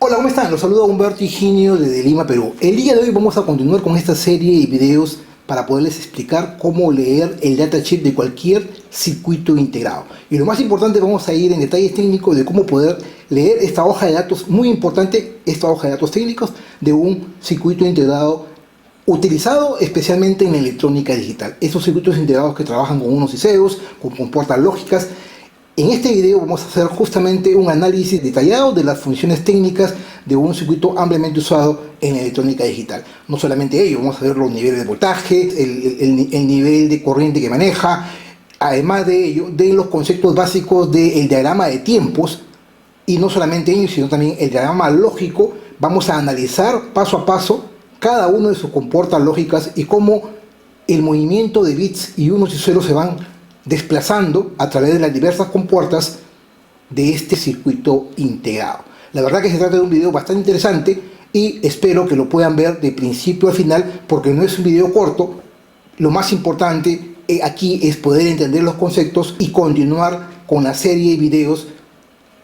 Hola, ¿cómo están? Los saluda Humberto Higinio desde Lima, Perú. El día de hoy vamos a continuar con esta serie de videos para poderles explicar cómo leer el datasheet de cualquier circuito integrado. Y lo más importante, vamos a ir en detalles técnicos de cómo poder leer esta hoja de datos, muy importante, esta hoja de datos técnicos de un circuito integrado utilizado especialmente en la electrónica digital. Estos circuitos integrados que trabajan con unos ICEOs, con compuertas lógicas. En este video vamos a hacer justamente un análisis detallado de las funciones técnicas de un circuito ampliamente usado en la electrónica digital. No solamente ello, vamos a ver los niveles de voltaje, el nivel de corriente que maneja, además de ello, de los conceptos básicos del diagrama de tiempos, y no solamente ello, sino también el diagrama lógico. Vamos a analizar paso a paso cada uno de sus compuertas lógicas y cómo el movimiento de bits y unos y ceros se van desplazando a través de las diversas compuertas de este circuito integrado. La verdad que se trata de un video bastante interesante y espero que lo puedan ver de principio a final, porque no es un video corto. Lo más importante aquí es poder entender los conceptos y continuar con la serie de videos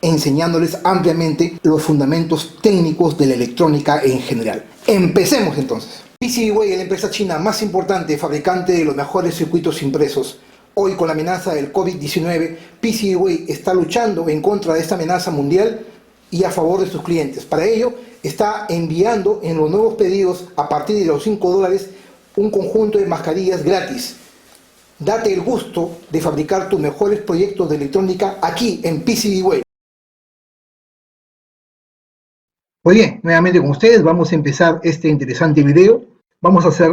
enseñándoles ampliamente los fundamentos técnicos de la electrónica en general. Empecemos entonces. PCBWay es la empresa china más importante, fabricante de los mejores circuitos impresos. Hoy, con la amenaza del COVID-19, PCBWay está luchando en contra de esta amenaza mundial y a favor de sus clientes. Para ello, está enviando en los nuevos pedidos, a partir de los $5, un conjunto de mascarillas gratis. Date el gusto de fabricar tus mejores proyectos de electrónica aquí en PCBWay. Muy bien, nuevamente con ustedes vamos a empezar este interesante video. Vamos a hacer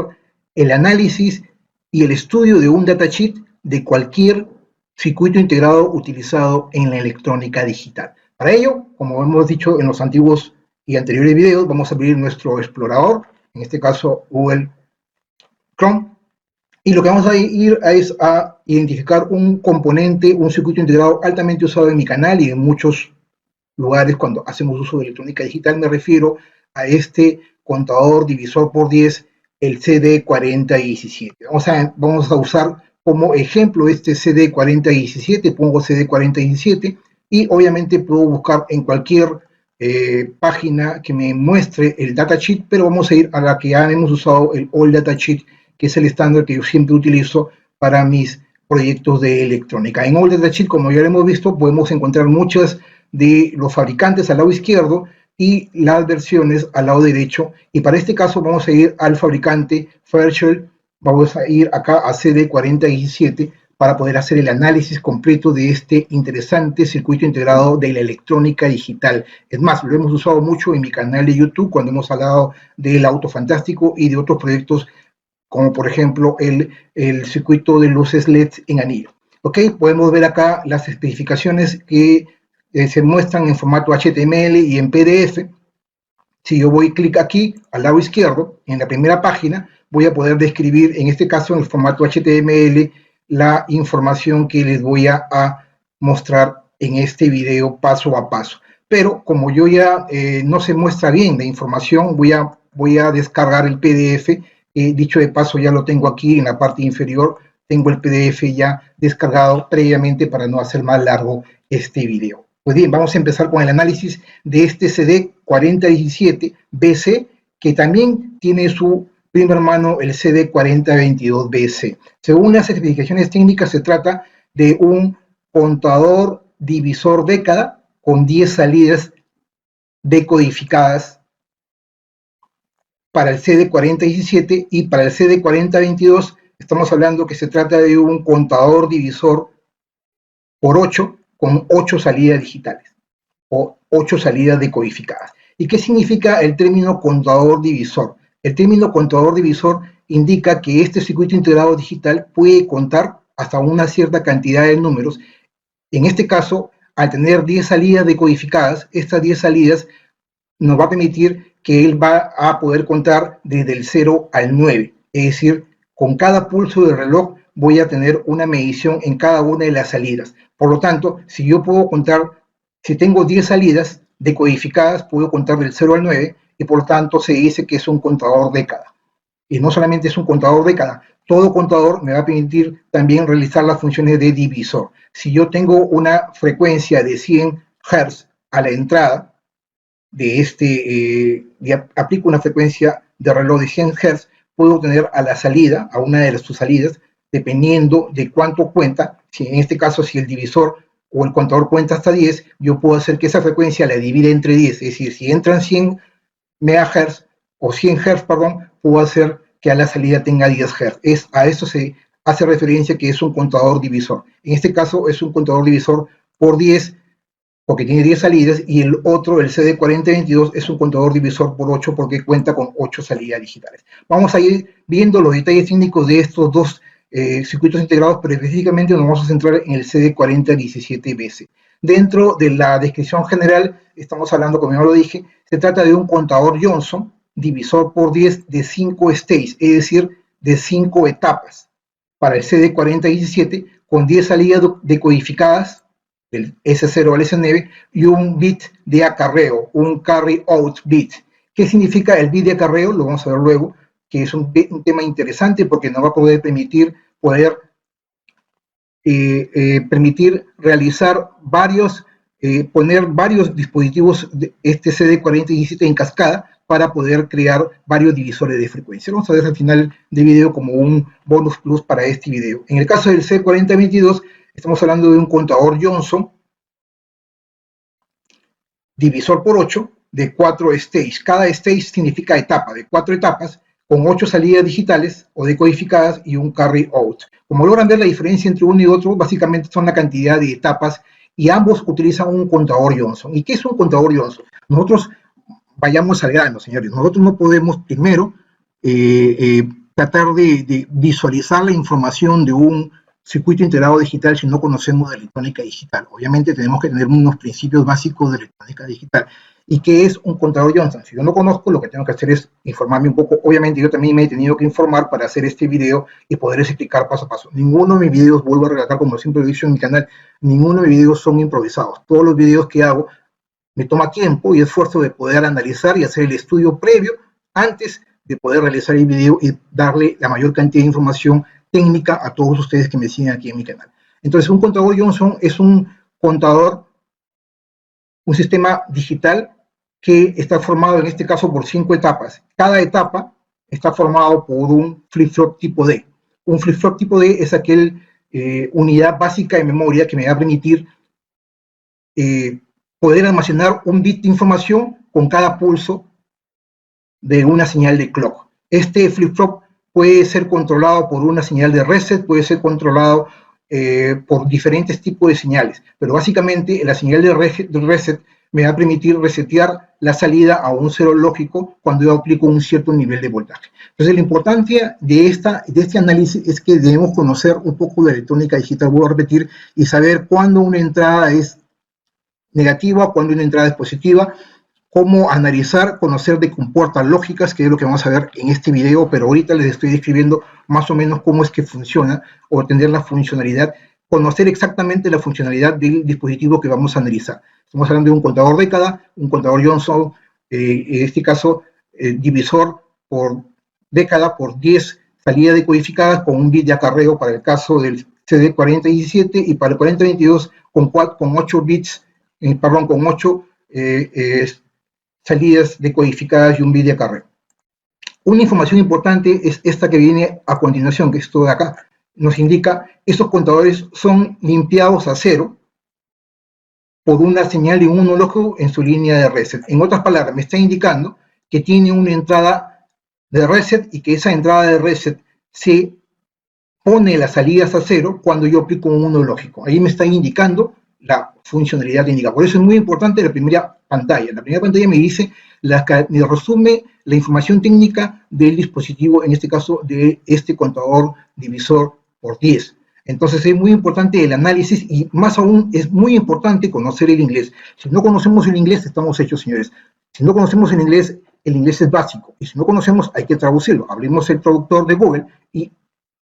el análisis y el estudio de un datasheet de cualquier circuito integrado utilizado en la electrónica digital. Para ello, como hemos dicho en los antiguos y anteriores videos, vamos a abrir nuestro explorador, en este caso Google Chrome, y lo que vamos a ir es a identificar un componente, un circuito integrado altamente usado en mi canal y en muchos lugares cuando hacemos uso de electrónica digital. Me refiero a este contador divisor por 10, el CD4017. Vamos a usar como ejemplo este CD4017, pongo CD4017 y obviamente puedo buscar en cualquier página que me muestre el datasheet, pero vamos a ir a la que ya hemos usado, el All Datasheet, que es el estándar que yo siempre utilizo para mis proyectos de electrónica. En All Datasheet, como ya lo hemos visto, podemos encontrar muchas de los fabricantes al lado izquierdo y las versiones al lado derecho, y para este caso vamos a ir al fabricante Fairchild. Vamos a ir acá a CD4017 para poder hacer el análisis completo de este interesante circuito integrado de la electrónica digital. Es más, lo hemos usado mucho en mi canal de YouTube cuando hemos hablado del auto fantástico y de otros proyectos, como por ejemplo el circuito de luces LED en anillo. Ok, podemos ver acá las especificaciones que se muestran en formato HTML y en PDF. Si yo voy clic aquí al lado izquierdo, en la primera página, voy a poder describir, en este caso en el formato HTML, la información que les voy a mostrar en este video paso a paso. Pero como yo ya no se muestra bien la información, voy a descargar el PDF. Dicho de paso, ya lo tengo aquí en la parte inferior. Tengo el PDF ya descargado previamente para no hacer más largo este video. Pues bien, vamos a empezar con el análisis de este CD4017BC, que también tiene su primo hermano, el CD4022BC. Según las especificaciones técnicas, se trata de un contador divisor década con 10 salidas decodificadas para el CD4017, y para el CD4022 estamos hablando que se trata de un contador divisor por 8 con 8 salidas digitales o 8 salidas decodificadas. ¿Y qué significa el término contador divisor? El término contador divisor indica que este circuito integrado digital puede contar hasta una cierta cantidad de números. En este caso, al tener 10 salidas decodificadas, estas 10 salidas nos va a permitir que él va a poder contar desde el 0 al 9. Es decir, con cada pulso del reloj voy a tener una medición en cada una de las salidas. Por lo tanto, si yo puedo contar, si tengo 10 salidas decodificadas, puedo contar del 0 al 9, y por lo tanto se dice que es un contador década. Y no solamente es un contador década, todo contador me va a permitir también realizar las funciones de divisor. Si yo tengo una frecuencia de 100 Hz a la entrada aplico una frecuencia de reloj de 100 Hz, puedo obtener a la salida, a una de sus salidas, dependiendo de cuánto cuenta, si en este caso si el divisor o el contador cuenta hasta 10, yo puedo hacer que esa frecuencia la divida entre 10, es decir, si entran 100 MHz o 100 Hz, perdón, puedo hacer que a la salida tenga 10 Hz. A eso se hace referencia que es un contador divisor. En este caso es un contador divisor por 10, porque tiene 10 salidas, y el otro, el CD4022, es un contador divisor por 8 porque cuenta con 8 salidas digitales. Vamos a ir viendo los detalles técnicos de estos dos circuitos integrados, pero específicamente nos vamos a centrar en el CD4017BC. Dentro de la descripción general, estamos hablando, como ya lo dije, se trata de un contador Johnson, divisor por 10 de 5 stages, es decir, de 5 etapas, para el CD4017, con 10 salidas decodificadas, del S0 al S9, y un bit de acarreo, un carry out bit. ¿Qué significa el bit de acarreo? Lo vamos a ver luego, que es un tema interesante porque nos va a poder permitir realizar poner varios dispositivos de este CD4017 en cascada para poder crear varios divisores de frecuencia. Vamos a ver al final del video como un bonus plus para este video. En el caso del CD4022, estamos hablando de un contador Johnson, divisor por 8, de 4 stages. Cada stage significa etapa, de 4 etapas, con 8 salidas digitales o decodificadas y un carry out. Como logran ver, la diferencia entre uno y otro básicamente son la cantidad de etapas, y ambos utilizan un contador Johnson. ¿Y qué es un contador Johnson? Nosotros vayamos al grano, señores. Nosotros no podemos primero tratar de visualizar la información de un circuito integrado digital si no conocemos de electrónica digital. Obviamente tenemos que tener unos principios básicos de electrónica digital. ¿Y qué es un contador Johnson? Si yo no conozco, lo que tengo que hacer es informarme un poco. Obviamente yo también me he tenido que informar para hacer este video y poder explicar paso a paso. Ninguno de mis videos, vuelvo a relatar como siempre lo he dicho en mi canal, ninguno de mis videos son improvisados. Todos los videos que hago me toma tiempo y esfuerzo de poder analizar y hacer el estudio previo antes de poder realizar el video y darle la mayor cantidad de información técnica a todos ustedes que me siguen aquí en mi canal. Entonces, un contador Johnson es un contador, un sistema digital que está formado en este caso por 5 etapas. Cada etapa está formado por un flip-flop tipo D. Un flip-flop tipo D es aquel unidad básica de memoria que me va a permitir poder almacenar un bit de información con cada pulso de una señal de clock. Este flip-flop puede ser controlado por una señal de reset, puede ser controlado por diferentes tipos de señales, pero básicamente la señal de reset me va a permitir resetear la salida a un cero lógico cuando yo aplico un cierto nivel de voltaje. Entonces, la importancia de este análisis es que debemos conocer un poco de electrónica digital, voy a repetir, y saber cuándo una entrada es negativa, cuándo una entrada es positiva, cómo analizar, conocer de compuertas lógicas, que es lo que vamos a ver en este video, pero ahorita les estoy describiendo más o menos cómo es que funciona, o entender la funcionalidad, conocer exactamente la funcionalidad del dispositivo que vamos a analizar. Estamos hablando de un contador década, un contador Johnson, en este caso, divisor por década por 10 salidas decodificadas con un bit de acarreo para el caso del CD4017 y para el 4022 con 8 bits, con 8 salidas decodificadas y un bit de acarreo. Una información importante es esta que viene a continuación, que es esto de acá. Nos indica, estos contadores son limpiados a cero por una señal de un lógico en su línea de reset. En otras palabras, me está indicando que tiene una entrada de reset y que esa entrada de reset se pone las salidas a cero cuando yo aplico un 1 lógico. Ahí me está indicando la funcionalidad técnica. Por eso es muy importante la primera pantalla. La primera pantalla me dice, me resume la información técnica del dispositivo, en este caso de este contador divisor por 10. Entonces es muy importante el análisis y más aún es muy importante conocer el inglés. Si no conocemos el inglés, estamos hechos, señores. Si no conocemos el inglés es básico. Y si no conocemos, hay que traducirlo. Abrimos el traductor de Google y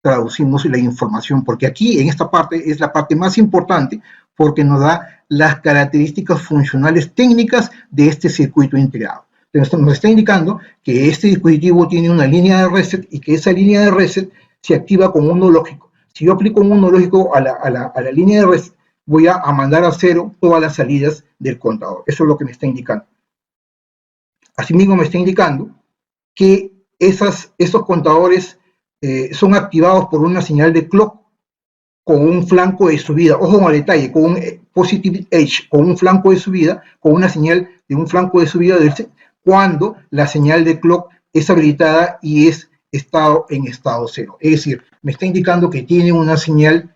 traducimos la información, porque aquí en esta parte es la parte más importante porque nos da las características funcionales técnicas de este circuito integrado. Entonces nos está indicando que este dispositivo tiene una línea de reset y que esa línea de reset se activa con 1 lógico. Si yo aplico un 1 lógico a la línea de reset, voy a mandar a cero todas las salidas del contador. Eso es lo que me está indicando. Asimismo me está indicando que esos contadores son activados por una señal de clock con un flanco de subida. Ojo con el detalle, con un positive edge, con un flanco de subida, con una señal de un flanco de subida cuando la señal de clock es habilitada y es en estado cero. Es decir, me está indicando que tiene una señal,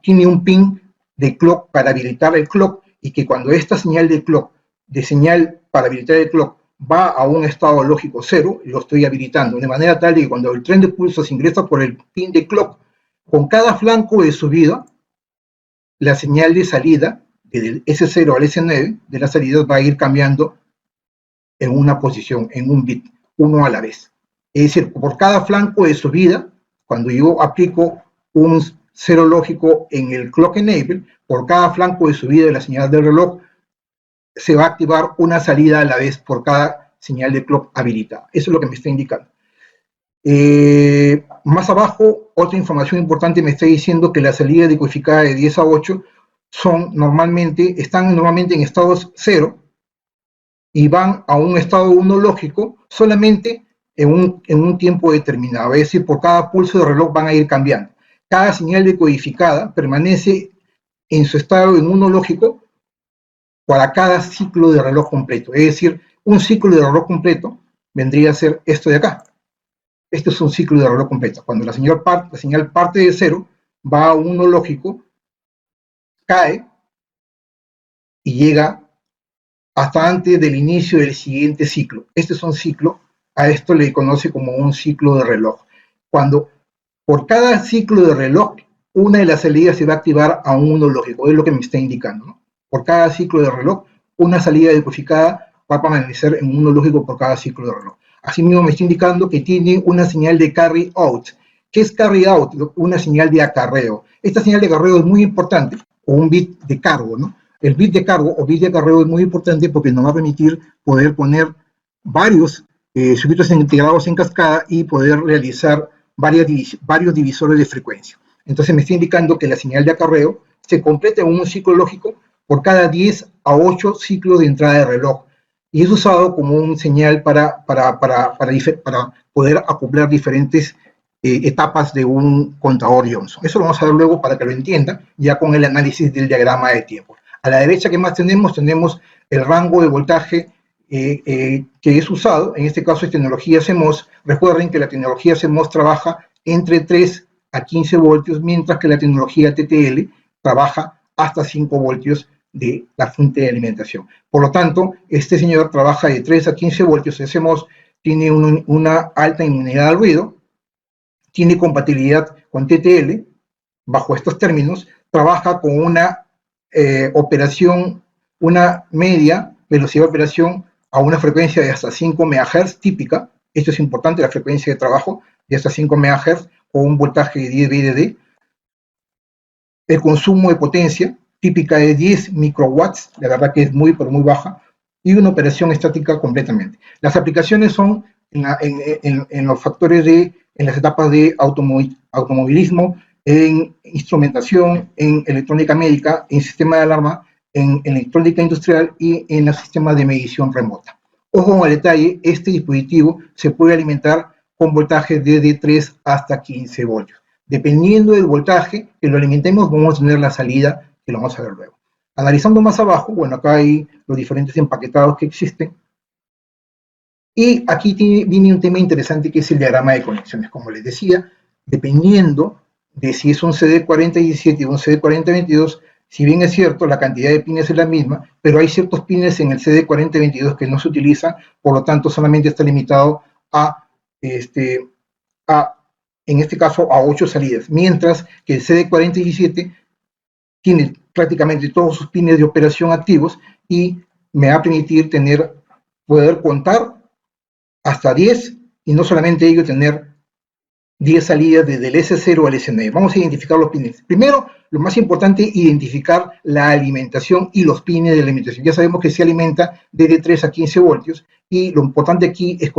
tiene un pin de clock para habilitar el clock, y que cuando esta señal de clock, de señal para habilitar el clock, va a un estado lógico cero, lo estoy habilitando, de manera tal que cuando el tren de pulsos ingresa por el pin de clock, con cada flanco de subida, la señal de salida, del S0 al S9, de las salidas va a ir cambiando en una posición, en un bit, uno a la vez. Es decir, por cada flanco de subida, cuando yo aplico un cero lógico en el clock enable, por cada flanco de subida de la señal del reloj, se va a activar una salida a la vez por cada señal de clock habilitada. Eso es lo que me está indicando. Más abajo, otra información importante me está diciendo que la salida decodificada de 10 a 8 están normalmente en estados 0 y van a un estado 1 lógico solamente en un tiempo determinado. Es decir, por cada pulso de reloj van a ir cambiando. Cada señal decodificada permanece en su estado en 1 lógico para cada ciclo de reloj completo. Es decir, un ciclo de reloj completo vendría a ser esto de acá. Este es un ciclo de reloj completo. Cuando la señal parte de 0, va a 1 lógico, cae y llega hasta antes del inicio del siguiente ciclo. Este es un ciclo, a esto le conoce como un ciclo de reloj. Cuando por cada ciclo de reloj, una de las salidas se va a activar a un 1 lógico, es lo que me está indicando, ¿no? Por cada ciclo de reloj, una salida decodificada va a permanecer en 1 lógico por cada ciclo de reloj. Asimismo me está indicando que tiene una señal de carry out. ¿Qué es carry out? Una señal de acarreo. Esta señal de acarreo es muy importante, o un bit de cargo, ¿no? El bit de cargo o bit de acarreo es muy importante porque nos va a permitir poder poner varios circuitos integrados en cascada y poder realizar varios divisores de frecuencia. Entonces me está indicando que la señal de acarreo se completa en un ciclo lógico por cada 10 a 8 ciclos de entrada de reloj, y es usado como un señal para poder acoplar diferentes etapas de un contador Johnson. Eso lo vamos a ver luego para que lo entiendan, ya con el análisis del diagrama de tiempo. A la derecha, ¿qué más tenemos? Tenemos el rango de voltaje que es usado. En este caso es tecnología CMOS. Recuerden que la tecnología CMOS trabaja entre 3 a 15 voltios, mientras que la tecnología TTL trabaja hasta 5 voltios de la fuente de alimentación. Por lo tanto, este señor trabaja de 3 a 15 voltios. Ese MOS tiene una alta inmunidad al ruido, tiene compatibilidad con TTL, bajo estos términos, trabaja con una operación, una media velocidad de operación a una frecuencia de hasta 5 MHz típica. Esto es importante, la frecuencia de trabajo de hasta 5 MHz con un voltaje de 10 VDD. El consumo de potencia típica de 10 microwatts, la verdad que es muy, pero muy baja, y una operación estática completamente. Las aplicaciones son en los factores en las etapas de automovilismo, en instrumentación, en electrónica médica, en sistema de alarma, en electrónica industrial y en los sistemas de medición remota. Ojo al detalle, este dispositivo se puede alimentar con voltajes desde 3 hasta 15 voltios. Dependiendo del voltaje que lo alimentemos, vamos a tener la salida que lo vamos a ver luego. Analizando más abajo, bueno, acá hay los diferentes empaquetados que existen. Y aquí viene un tema interesante que es el diagrama de conexiones. Como les decía, dependiendo de si es un CD4017 o un CD4022, si bien es cierto, la cantidad de pines es la misma, pero hay ciertos pines en el CD4022 que no se utilizan, por lo tanto solamente está limitado en este caso, a 8 salidas, mientras que el CD4017 tiene prácticamente todos sus pines de operación activos y me va a permitir poder contar hasta 10 y no solamente ello, tener 10 salidas desde el S0 al S9. Vamos a identificar los pines. Primero, lo más importante, identificar la alimentación y los pines de alimentación. Ya sabemos que se alimenta desde 3 a 15 voltios y lo importante aquí es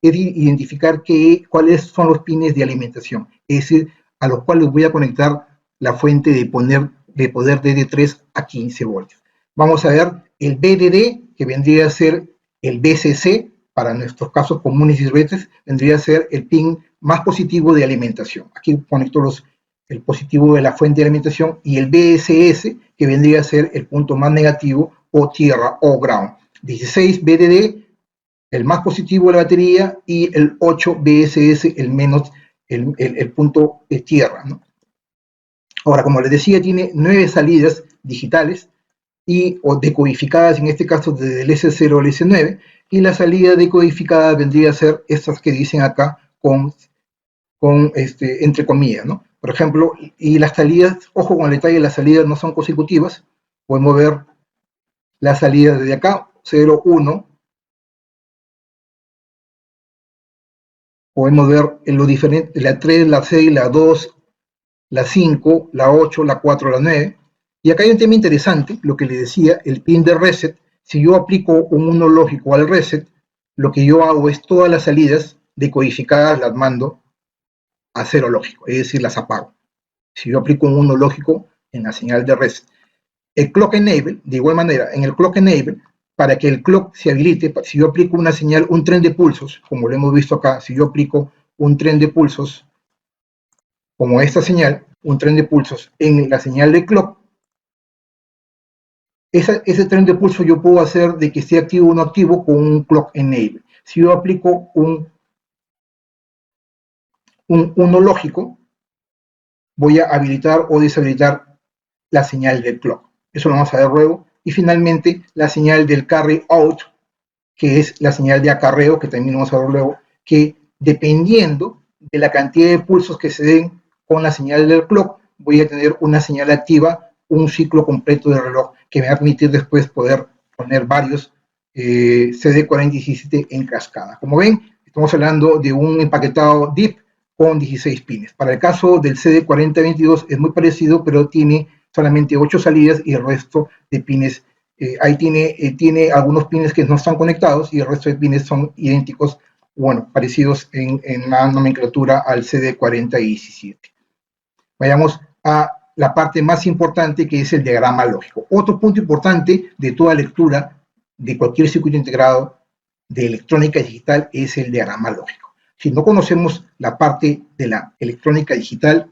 identificar cuáles son los pines de alimentación, es decir, a los cuales voy a conectar la fuente de poder desde 3 a 15 voltios. Vamos a ver el VDD, que vendría a ser El BCC, para nuestros casos comunes y silvestres, vendría a ser el pin más positivo de alimentación. Aquí conecto el positivo de la fuente de alimentación, y el BSS, que vendría a ser el punto más negativo, o tierra, o ground. 16 BDD, el más positivo de la batería, y el 8 BSS, el punto de tierra, ¿no? Ahora, como les decía, tiene 9 salidas digitales o decodificadas, en este caso desde el S0 al S9, y la salida decodificada vendría a ser estas que dicen acá entre comillas, ¿no? Por ejemplo, y las salidas, ojo con el detalle, las salidas no son consecutivas. Podemos ver las salidas desde acá, 0, 1. Podemos ver en lo diferente, la 3, la 6, la 2, la 5, la 8, la 4, la 9. Y acá hay un tema interesante, lo que les decía, el pin de reset. Si yo aplico un 1 lógico al reset, lo que yo hago es todas las salidas decodificadas las mando a 0 lógico, es decir, las apago. Si yo aplico un 1 lógico en la señal de reset. El clock enable, de igual manera, en el clock enable, para que el clock se habilite, si yo aplico una señal, un tren de pulsos, como lo hemos visto acá, si yo aplico un tren de pulsos, como esta señal, un tren de pulsos en la señal de clock, ese tren de pulso yo puedo hacer de que esté activo o no activo con un clock enable. Si yo aplico un 1 lógico, voy a habilitar o deshabilitar la señal del clock. Eso lo vamos a ver luego. Y finalmente, la señal del carry out, que es la señal de acarreo, que también vamos a ver luego, que dependiendo de la cantidad de pulsos que se den con la señal del clock, voy a tener una señal activa, un ciclo completo de reloj, que me va a permitir después poder poner varios CD4017 en cascada. Como ven, estamos hablando de un empaquetado DIP con 16 pines. Para el caso del CD4022 es muy parecido, pero tiene solamente 8 salidas y el resto de pines, ahí tiene algunos pines que no están conectados y el resto de pines son idénticos, bueno, parecidos en la nomenclatura al CD4017. Vayamos a la parte más importante, que es el diagrama lógico. Otro punto importante de toda lectura de cualquier circuito integrado de electrónica digital es el diagrama lógico. Si no conocemos la parte de la electrónica digital,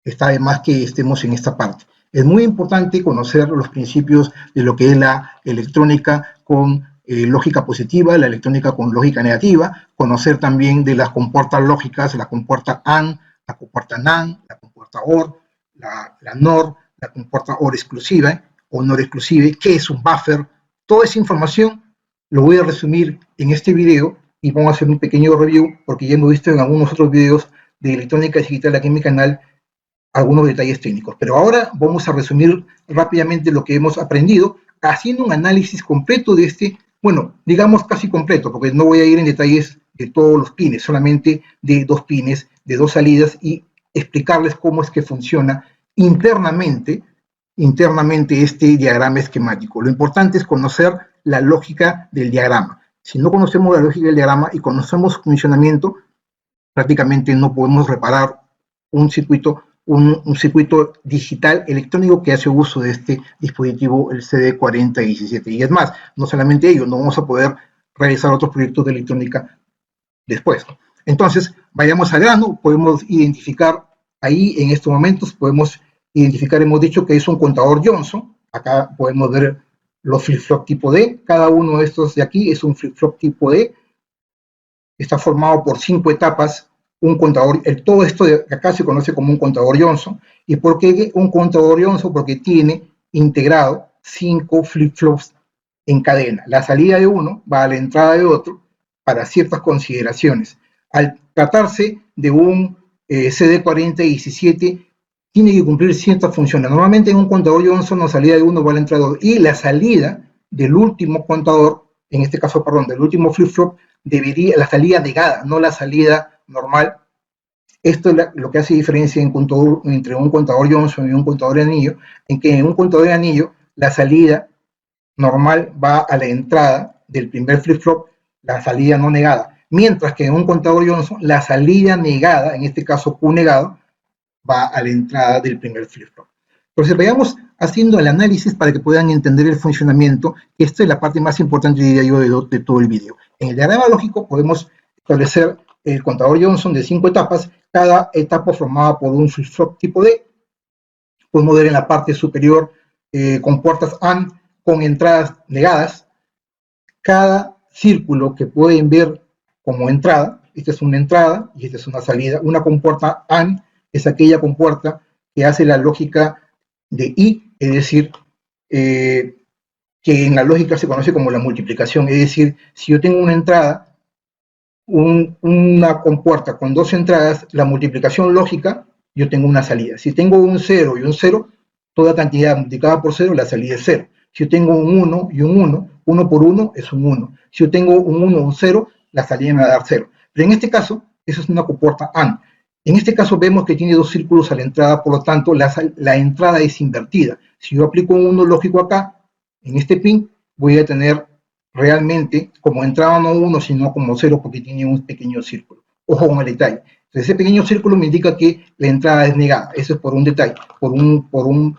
está de más que estemos en esta parte. Es muy importante conocer los principios de lo que es la electrónica con lógica positiva, la electrónica con lógica negativa, conocer también de las compuertas lógicas, la compuerta AND, la compuerta NAND, la compuerta OR, la NOR, la compuerta OR exclusiva o NOR exclusiva, qué es un buffer. Toda esa información lo voy a resumir en este video y vamos a hacer un pequeño review, porque ya hemos visto en algunos otros videos de electrónica digital aquí en mi canal algunos detalles técnicos. Pero ahora vamos a resumir rápidamente lo que hemos aprendido, haciendo un análisis completo de este, bueno, digamos casi completo, porque no voy a ir en detalles de todos los pines, solamente de 2 pines, de 2 salidas, y explicarles cómo es que funciona internamente este diagrama esquemático. Lo importante es conocer la lógica del diagrama. Si no conocemos la lógica del diagrama y conocemos su funcionamiento, prácticamente no podemos reparar un circuito digital electrónico que hace uso de este dispositivo, el CD4017. Y es más, no solamente ello, no vamos a poder realizar otros proyectos de electrónica después. Entonces, vayamos al grano, podemos identificar ahí en estos momentos, hemos dicho que es un contador Johnson. Acá podemos ver los flip-flop tipo D, cada uno de estos de aquí es un flip-flop tipo D, está formado por 5 etapas. Un contador, todo esto de acá se conoce como un contador Johnson. ¿Y por qué un contador Johnson? Porque tiene integrado 5 flip-flops en cadena. La salida de uno va a la entrada de otro para ciertas consideraciones. Al tratarse de un CD4017, tiene que cumplir ciertas funciones. Normalmente en un contador Johnson la salida de uno va a la entrada de otro, y la salida del último contador, en este caso, perdón, del último flip-flop, la salida negada, no la salida normal. Esto es lo que hace diferencia entre un contador Johnson y un contador de anillo, en que en un contador de anillo la salida normal va a la entrada del primer flip-flop, la salida no negada, mientras que en un contador Johnson la salida negada, en este caso Q negado, va a la entrada del primer flip-flop. Entonces, veamos haciendo el análisis para que puedan entender el funcionamiento. Esta es la parte más importante, diría yo, de todo el video. En el diagrama lógico podemos establecer el contador Johnson de 5 etapas, cada etapa formada por un flip-flop tipo D. Podemos ver en la parte superior compuertas AND con entradas negadas. Cada círculo que pueden ver como entrada, esta es una entrada y esta es una salida. Una compuerta AND es aquella compuerta que hace la lógica de I, es decir, que en la lógica se conoce como la multiplicación. Es decir, si yo tengo una entrada, una compuerta con dos entradas, la multiplicación lógica, yo tengo una salida. Si tengo un 0 y un 0, toda cantidad multiplicada por 0, la salida es 0. Si yo tengo un 1 y un 1, 1 por 1 es un 1. Si yo tengo un 1 o un 0, la salida me va a dar 0. Pero en este caso, eso es una compuerta AND. En este caso vemos que tiene dos círculos a la entrada, por lo tanto, la entrada es invertida. Si yo aplico un 1 lógico acá, en este pin, voy a tener realmente como entrada no 1, sino como 0, porque tiene un pequeño círculo. Ojo con el detalle. Entonces, ese pequeño círculo me indica que la entrada es negada. Eso es por un detalle, por una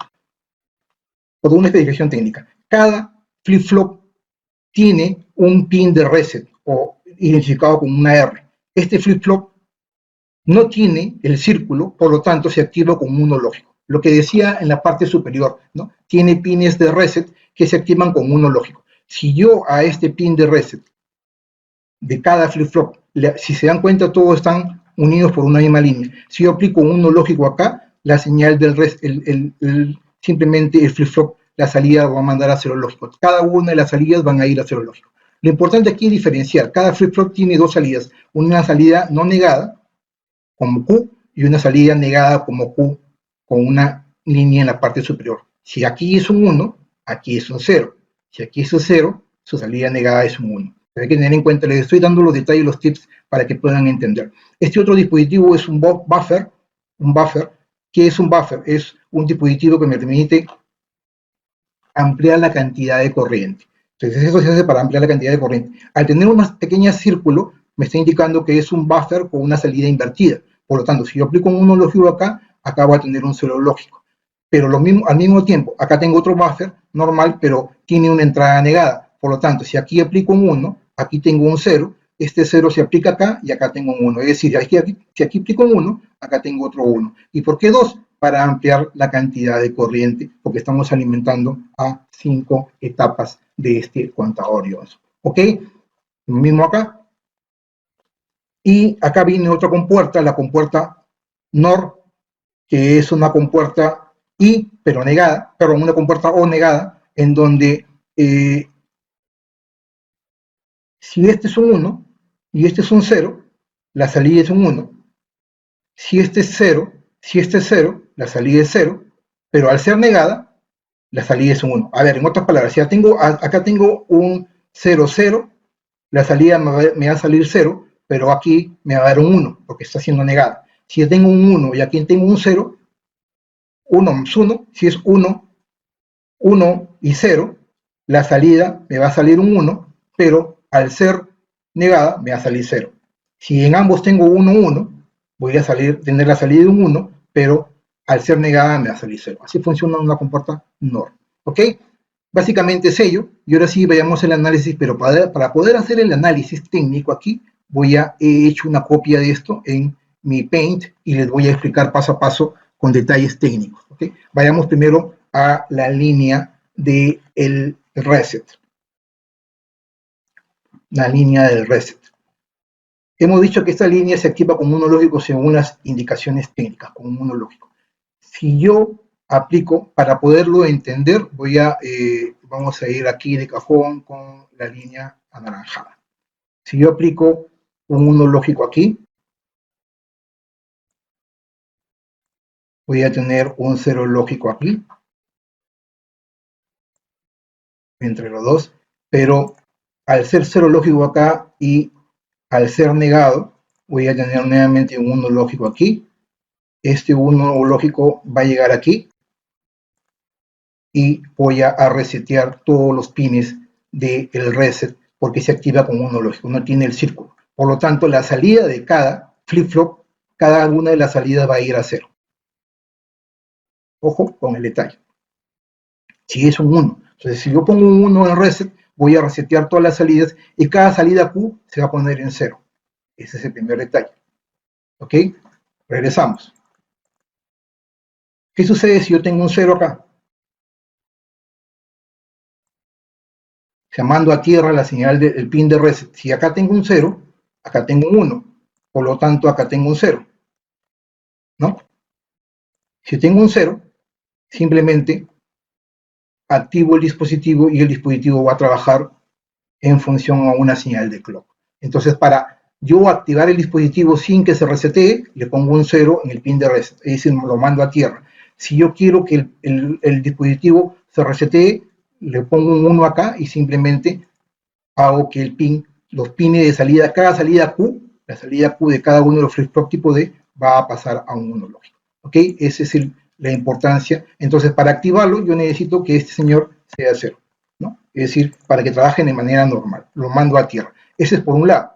especificación técnica. Cada flip-flop tiene un pin de reset, o identificado como una R. Este flip-flop no tiene el círculo, por lo tanto se activa con uno lógico. Lo que decía en la parte superior, ¿no? Tiene pines de reset que se activan con uno lógico. Si yo a este pin de reset de cada flip-flop, si se dan cuenta, todos están unidos por una misma línea. Si yo aplico un uno lógico acá, la señal del simplemente el flip-flop, la salida va a mandar a cero lógico. Cada una de las salidas van a ir a cero lógico. Lo importante aquí es diferenciar. Cada flip-flop tiene dos salidas. Una salida no negada, como Q, y una salida negada como Q, con una línea en la parte superior. Si aquí es un 1, aquí es un 0. Si aquí es un 0, su salida negada es un 1. Hay que tener en cuenta, les estoy dando los detalles, los tips para que puedan entender. Este otro dispositivo es un buffer. ¿Qué es un buffer? Es un dispositivo que me permite ampliar la cantidad de corriente. Entonces eso se hace para ampliar la cantidad de corriente. Al tener un pequeño círculo, me está indicando que es un buffer con una salida invertida. Por lo tanto, si yo aplico un 1 lógico acá voy a tener un 0 lógico. Pero al mismo tiempo, acá tengo otro buffer normal, pero tiene una entrada negada. Por lo tanto, si aquí aplico un 1, aquí tengo un 0, este 0 se aplica acá y acá tengo un 1. Es decir, si aquí aplico un 1, acá tengo otro 1. ¿Y por qué 2? Para ampliar la cantidad de corriente, porque estamos alimentando a 5 etapas de este contador Johnson. ¿Ok? Lo mismo acá. Y acá viene otra compuerta, la compuerta NOR, que es una compuerta I, pero negada, perdón, una compuerta O negada, en donde si este es un 1 y este es un 0, la salida es un 1. Si este es 0, la salida es 0, pero al ser negada, la salida es un 1. A ver, en otras palabras, si acá tengo un 0, 0, la salida me va a salir 0, pero aquí me va a dar un 1, porque está siendo negada. Si yo tengo un 1 y aquí tengo un 0, 1 más 1, si es 1, 1 y 0, la salida me va a salir un 1, pero al ser negada me va a salir 0. Si en ambos tengo 1, 1, voy a tener la salida de un 1, pero al ser negada me va a salir 0. Así funciona una compuerta NOR. ¿Ok? Básicamente es ello. Y ahora sí veamos el análisis, pero para poder hacer el análisis técnico aquí, he hecho una copia de esto en mi Paint y les voy a explicar paso a paso con detalles técnicos. ¿Okay? Vayamos primero a la línea del reset. La línea del reset. Hemos dicho que esta línea se activa como uno lógico según unas indicaciones técnicas, como uno lógico. Si yo aplico, para poderlo entender, vamos a ir aquí de cajón con la línea anaranjada. Si yo aplico un 1 lógico aquí, voy a tener un 0 lógico aquí, entre los dos, pero al ser 0 lógico acá y al ser negado, voy a tener nuevamente un 1 lógico aquí. Este 1 lógico va a llegar aquí y voy a resetear todos los pines del reset porque se activa con 1 lógico, no tiene el círculo. Por lo tanto, la salida de cada flip-flop, cada una de las salidas va a ir a 0. Ojo con el detalle. si es un 1. Entonces, si yo pongo un 1 en reset, voy a resetear todas las salidas y cada salida Q se va a poner en 0. Ese es el primer detalle. ¿Ok? Regresamos. ¿Qué sucede si yo tengo un 0 acá? Se mando a tierra la señal del pin de reset. Si acá tengo un 0, acá tengo un 1. Por lo tanto, acá tengo un 0. ¿No? Si tengo un 0, simplemente activo el dispositivo y el dispositivo va a trabajar en función a una señal de clock. Entonces, para yo activar el dispositivo sin que se resetee, le pongo un 0 en el pin de reset, es decir, lo mando a tierra. Si yo quiero que el dispositivo se resetee, le pongo un 1 acá y simplemente hago que el pin, los pines de salida, cada salida Q, la salida Q de cada uno de los flip-flop tipo D va a pasar a un 1 lógico. ¿Ok? Esa es la importancia. Entonces, para activarlo, yo necesito que este señor sea 0. ¿No? Es decir, para que trabajen de manera normal. Lo mando a tierra. Ese es por un lado.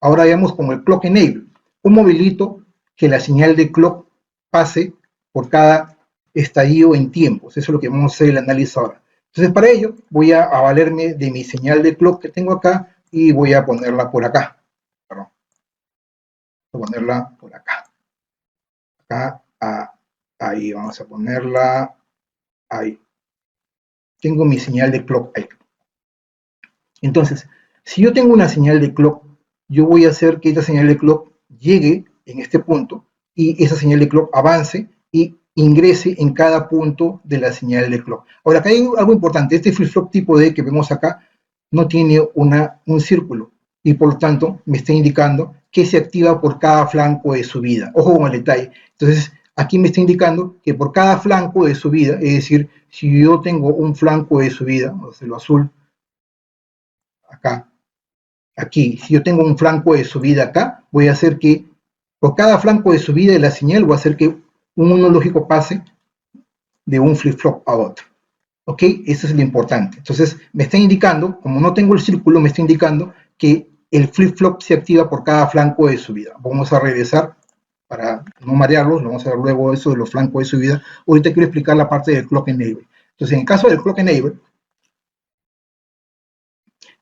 Ahora veamos con el clock enable. ¿Cómo habilito que la señal de clock pase por cada estadio en tiempos? Eso es lo que vamos a hacer el análisis ahora. Entonces, para ello, voy a valerme de mi señal de clock que tengo acá y voy a ponerla por acá. Perdón. Voy a ponerla por acá. Acá, ahí, vamos a ponerla ahí. Tengo mi señal de clock ahí. Entonces, si yo tengo una señal de clock, yo voy a hacer que esta señal de clock llegue en este punto y esa señal de clock avance y ingrese en cada punto de la señal de clock. Ahora, acá hay algo importante. Este flip-flop tipo D que vemos acá no tiene un círculo y por lo tanto me está indicando que se activa por cada flanco de subida. Ojo con el detalle. Entonces, aquí me está indicando que por cada flanco de subida, es decir, si yo tengo un flanco de subida, vamos a hacerlo azul, acá, aquí, si yo tengo un flanco de subida acá, voy a hacer que por cada flanco de subida de la señal voy a hacer que un 1 lógico pase de un flip-flop a otro. ¿Ok? Eso es lo importante. Entonces, me está indicando, como no tengo el círculo, me está indicando que el flip-flop se activa por cada flanco de subida. Vamos a regresar para no marearlos, vamos a ver luego eso de los flancos de subida. Ahorita quiero explicar la parte del clock enable. Entonces, en el caso del clock enable,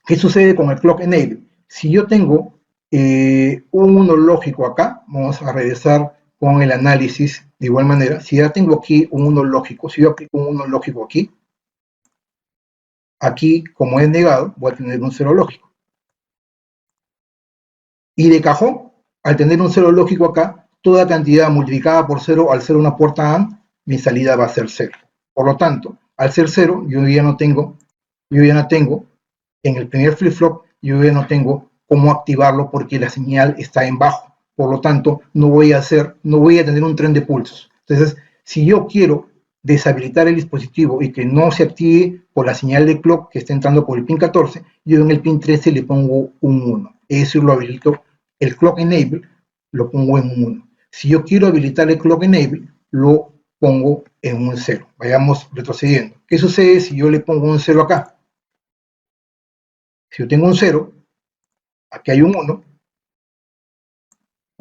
¿qué sucede con el clock enable? Si yo tengo un 1 lógico acá, vamos a regresar con el análisis de igual manera. Si ya tengo aquí un 1 lógico, si yo aplico un 1 lógico aquí como es negado, voy a tener un 0 lógico. Y de cajón, al tener un 0 lógico acá, toda cantidad multiplicada por 0 al ser una puerta AND, mi salida va a ser 0. Por lo tanto, al ser 0, yo ya no tengo, en el primer flip-flop, yo ya no tengo cómo activarlo porque la señal está en bajo. Por lo tanto, no voy a tener un tren de pulsos. Entonces, si yo quiero deshabilitar el dispositivo y que no se active por la señal de clock que está entrando por el pin 14, yo en el pin 13 le pongo un 1. Es decir, lo habilito, el clock enable lo pongo en un 1. Si yo quiero habilitar el clock enable, lo pongo en un 0. Vayamos retrocediendo. ¿Qué sucede si yo le pongo un 0 acá? Si yo tengo un 0, aquí hay un 1.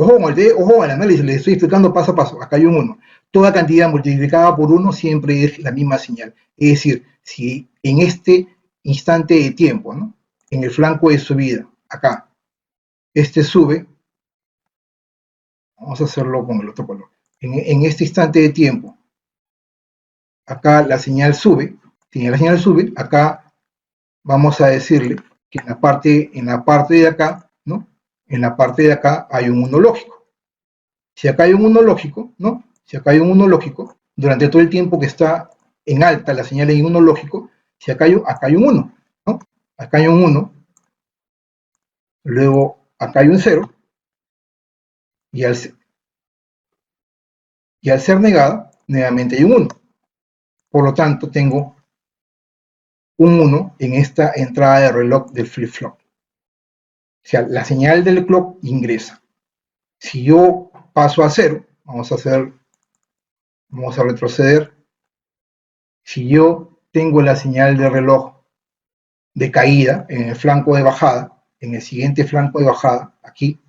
Ojo al análisis, les estoy explicando paso a paso. Acá hay un 1. Toda cantidad multiplicada por 1 siempre es la misma señal. Es decir, si en este instante de tiempo, ¿no? En el flanco de subida, acá, este sube, vamos a hacerlo con el otro color. En este instante de tiempo, acá la señal sube. Si la señal sube, acá vamos a decirle que en la parte de acá, ¿no? En la parte de acá hay un 1 lógico. Si acá hay un 1 lógico, ¿no? Si acá hay un 1 lógico, durante todo el tiempo que está en alta la señal en 1 lógico, si acá hay un 1, ¿no? Acá hay un 1, luego acá hay un 0, y al ser negada, nuevamente hay un 1. Por lo tanto, tengo un 1 en esta entrada de reloj del flip-flop. O sea, la señal del clock ingresa. Si yo paso a 0, vamos a retroceder. Si yo tengo la señal de reloj de caída en el flanco de bajada, en el siguiente flanco de bajada, aquí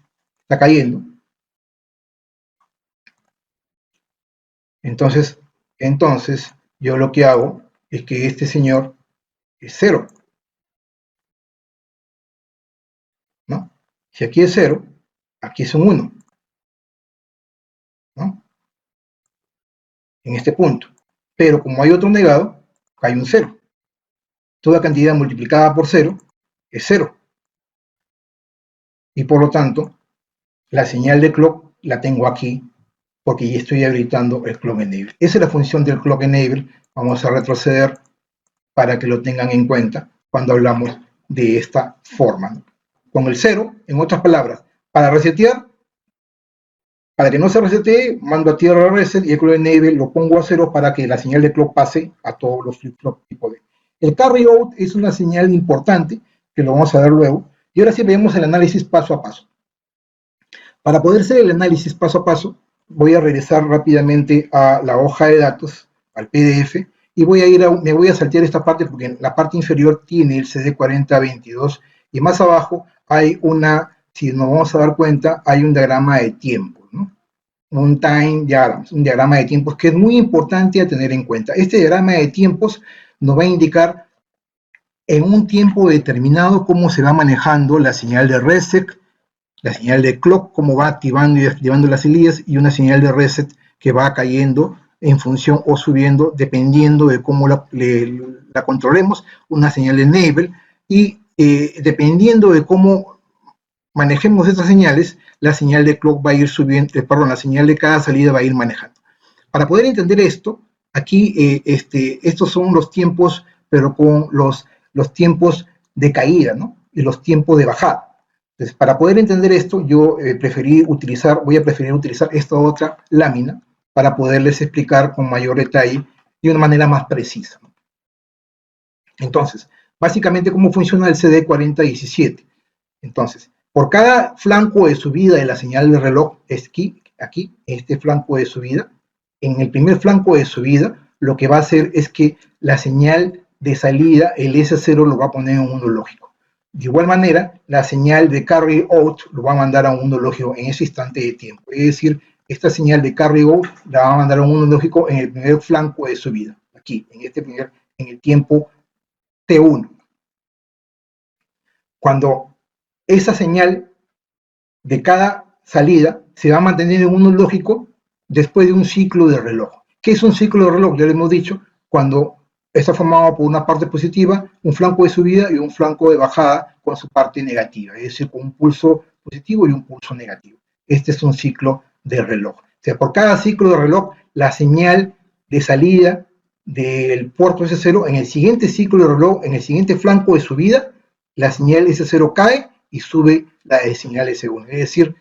está cayendo. Entonces yo lo que hago es que este señor es 0, ¿no? Si aquí es 0, aquí es un 1, ¿no? En este punto. Pero como hay otro negado, hay un 0. Toda cantidad multiplicada por 0 es 0. Y por lo tanto, la señal de clock la tengo aquí porque ya estoy habilitando el clock enable. Esa es la función del clock enable. Vamos a retroceder para que lo tengan en cuenta cuando hablamos de esta forma. Con el 0, en otras palabras, para resetear, para que no se resetee, mando a tierra reset y el clock enable lo pongo a 0 para que la señal de clock pase a todos los flip-flop tipo D. El carry out es una señal importante que lo vamos a ver luego. Y ahora sí veamos el análisis paso a paso. Para poder hacer el análisis paso a paso, voy a regresar rápidamente a la hoja de datos, al PDF, y me voy a saltear esta parte porque en la parte inferior tiene el CD4022 y más abajo hay si nos vamos a dar cuenta, hay un diagrama de tiempo, ¿no? Un time diagram, un diagrama de tiempos que es muy importante a tener en cuenta. Este diagrama de tiempos nos va a indicar en un tiempo determinado cómo se va manejando la señal de reset, la señal de clock, cómo va activando y desactivando las salidas, y una señal de reset que va cayendo en función o subiendo dependiendo de cómo la controlemos, una señal de enable, y dependiendo de cómo manejemos estas señales, la señal de clock va a ir subiendo, la señal de cada salida va a ir manejando. Para poder entender esto, aquí estos son los tiempos, pero con los tiempos de caída, ¿no? Y los tiempos de bajada. Entonces, para poder entender esto, yo voy a preferir utilizar esta otra lámina para poderles explicar con mayor detalle de una manera más precisa. Entonces, básicamente, ¿cómo funciona el CD4017? Entonces, por cada flanco de subida de la señal de reloj, aquí, este flanco de subida, en el primer flanco de subida, lo que va a hacer es que la señal de salida, el S0 lo va a poner en un 1 lógico. De igual manera, la señal de carry out lo va a mandar a un 1 lógico en ese instante de tiempo. Es decir, esta señal de carry out la va a mandar a un 1 lógico en el primer flanco de subida, aquí, en el tiempo T1. Cuando esa señal de cada salida se va a mantener en uno lógico después de un ciclo de reloj. ¿Qué es un ciclo de reloj? Ya lo hemos dicho, cuando está formado por una parte positiva, un flanco de subida y un flanco de bajada con su parte negativa, es decir, con un pulso positivo y un pulso negativo. Este es un ciclo de reloj. O sea, por cada ciclo de reloj, la señal de salida del puerto S0 en el siguiente ciclo de reloj, en el siguiente flanco de subida, la señal S0 cae y sube la de señal S1. Es decir,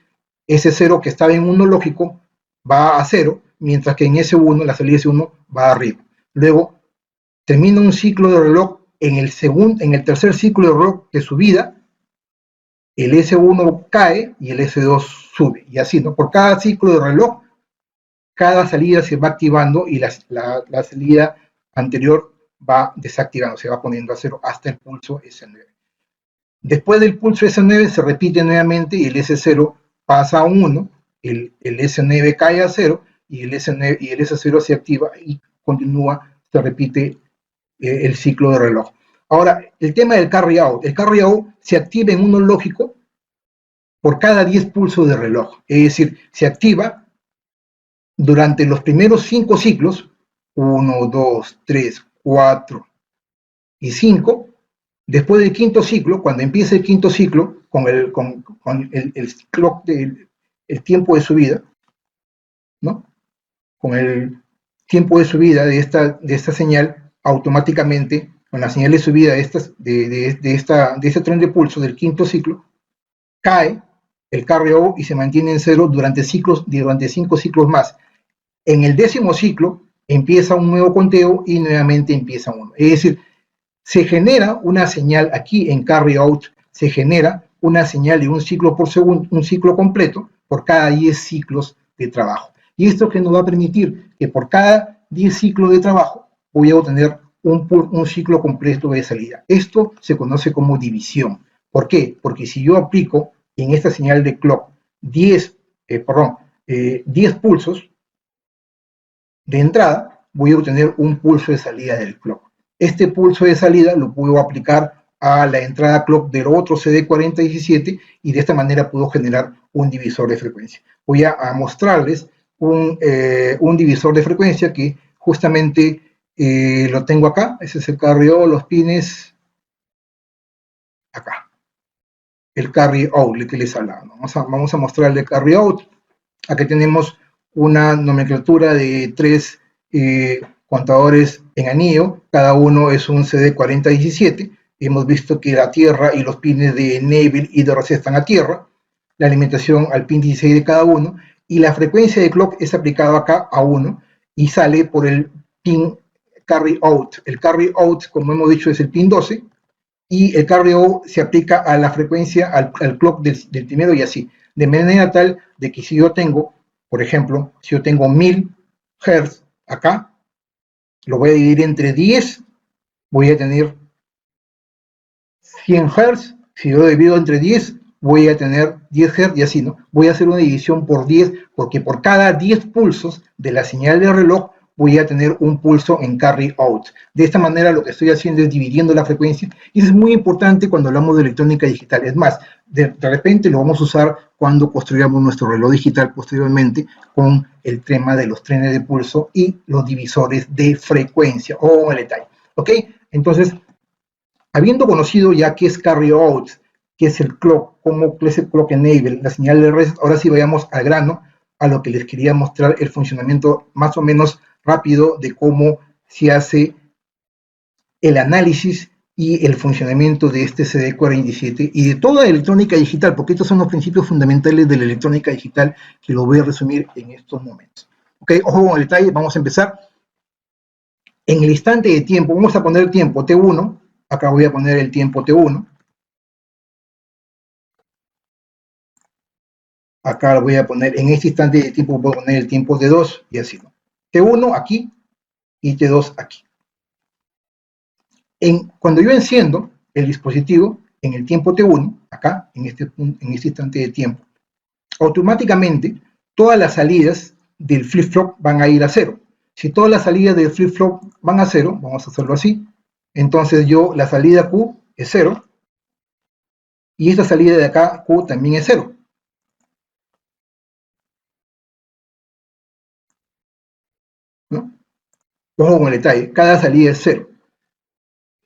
S0 que estaba en 1 lógico va a 0, mientras que en S1, la salida S1 va arriba. Luego, termina un ciclo de reloj en el tercer ciclo de reloj de subida, el S1 cae y el S2 sube. Y así, ¿no? Por cada ciclo de reloj, cada salida se va activando y la salida anterior va desactivando, se va poniendo a 0 hasta el pulso S9. Después del pulso S9 se repite nuevamente y el S0 pasa a 1, el S9 cae a 0 y el S0 se activa y continúa, se repite el ciclo de reloj. Ahora, el tema del carry out. El carry out se activa en uno lógico por cada 10 pulsos de reloj. Es decir, se activa durante los primeros 5 ciclos, 1, 2, 3, 4 y 5. Después del quinto ciclo, cuando empiece el quinto ciclo, con el clock el tiempo de subida, ¿no? Con el tiempo de subida de esta señal, automáticamente, con la señal de subida de este tren de pulso del quinto ciclo, cae el carry out y se mantiene en 0 durante 5 ciclos más. En el 10º ciclo empieza un nuevo conteo y nuevamente empieza uno. Es decir, se genera una señal aquí en carry out, se genera una señal de un ciclo por segundo, un ciclo completo por cada 10 ciclos de trabajo. Y esto que nos va a permitir que por cada 10 ciclos de trabajo voy a obtener un ciclo completo de salida. Esto se conoce como división. ¿Por qué? Porque si yo aplico en esta señal de clock 10 pulsos de entrada, voy a obtener un pulso de salida del clock. este pulso de salida lo puedo aplicar a la entrada clock del otro CD4017 y de esta manera puedo generar un divisor de frecuencia. Voy a mostrarles un divisor de frecuencia que justamente lo tengo acá. Ese es el carry out, los pines acá. El carry out, el que les hablaba. Vamos a mostrarle el carry out. Aquí tenemos una nomenclatura de 3 contadores en anillo, cada uno es un CD4017. Hemos visto que la tierra y los pines de enable y de reset están a tierra, la alimentación al pin 16 de cada uno, y la frecuencia de clock es aplicada acá a 1 y sale por el pin carry out. El carry out, como hemos dicho, es el pin 12, y el carry out se aplica a la frecuencia, al clock del primero y así, de manera tal de que si yo tengo, por ejemplo, si yo tengo 1000 Hz acá, lo voy a dividir entre 10, voy a tener 100 Hz, si yo divido entre 10, voy a tener 10 Hz y así, ¿no? Voy a hacer una división por 10, porque por cada 10 pulsos de la señal de reloj voy a tener un pulso en carry out. De esta manera lo que estoy haciendo es dividiendo la frecuencia, y eso es muy importante cuando hablamos de electrónica digital. Es más, de repente lo vamos a usar cuando construyamos nuestro reloj digital posteriormente con el tema de los trenes de pulso y los divisores de frecuencia, o el detalle. ¿Ok? Entonces, habiendo conocido ya qué es carry out, qué es el clock, cómo es el clock enable, la señal de reset, ahora sí vayamos al grano, a lo que les quería mostrar el funcionamiento más o menos rápido de cómo se hace el análisis y el funcionamiento de este CD47 y de toda la electrónica digital, porque estos son los principios fundamentales de la electrónica digital que lo voy a resumir en estos momentos. Ok, ojo con el detalle, vamos a empezar. En el instante de tiempo, vamos a poner el tiempo T1, acá voy a poner el tiempo T1, acá lo voy a poner, en este instante de tiempo voy a poner el tiempo T2 y así, ¿no? T1 aquí y T2 aquí. Cuando yo enciendo el dispositivo en el tiempo T1, acá, en este instante de tiempo, automáticamente todas las salidas del flip-flop van a ir a 0. Si todas las salidas del flip-flop van a 0, vamos a hacerlo así, entonces la salida Q es 0, y esta salida de acá, Q, también es 0. ¿No? Ojo con el detalle, cada salida es 0.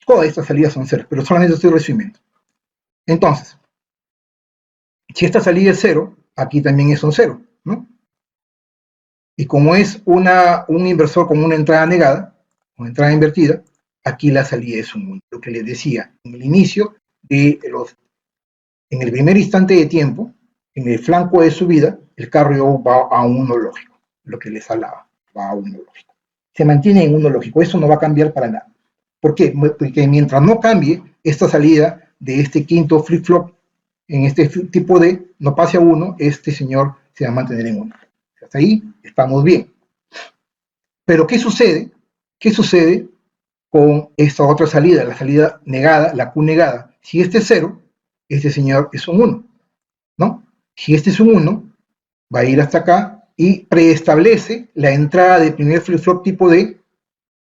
Todas estas salidas son 0, pero solamente estoy resumiendo. Entonces, si esta salida es 0, aquí también es un 0, ¿no? Y como es un inversor con una entrada negada, una entrada invertida, aquí la salida es un 1. Lo que les decía, en el inicio en el primer instante de tiempo, en el flanco de subida, el carro va a 1 lógico, lo que les hablaba, va a 1 lógico. Se mantiene en 1 lógico, eso no va a cambiar para nada. ¿Por qué? Porque mientras no cambie esta salida de este quinto flip-flop, en este tipo de, no pase a 1, este señor se va a mantener en 1. Hasta ahí estamos bien. Pero ¿qué sucede? ¿Qué sucede con esta otra salida, la salida negada, la Q negada? Si este es 0, este señor es un 1, ¿no? Si este es un 1, va a ir hasta acá y preestablece la entrada de primer flip-flop tipo D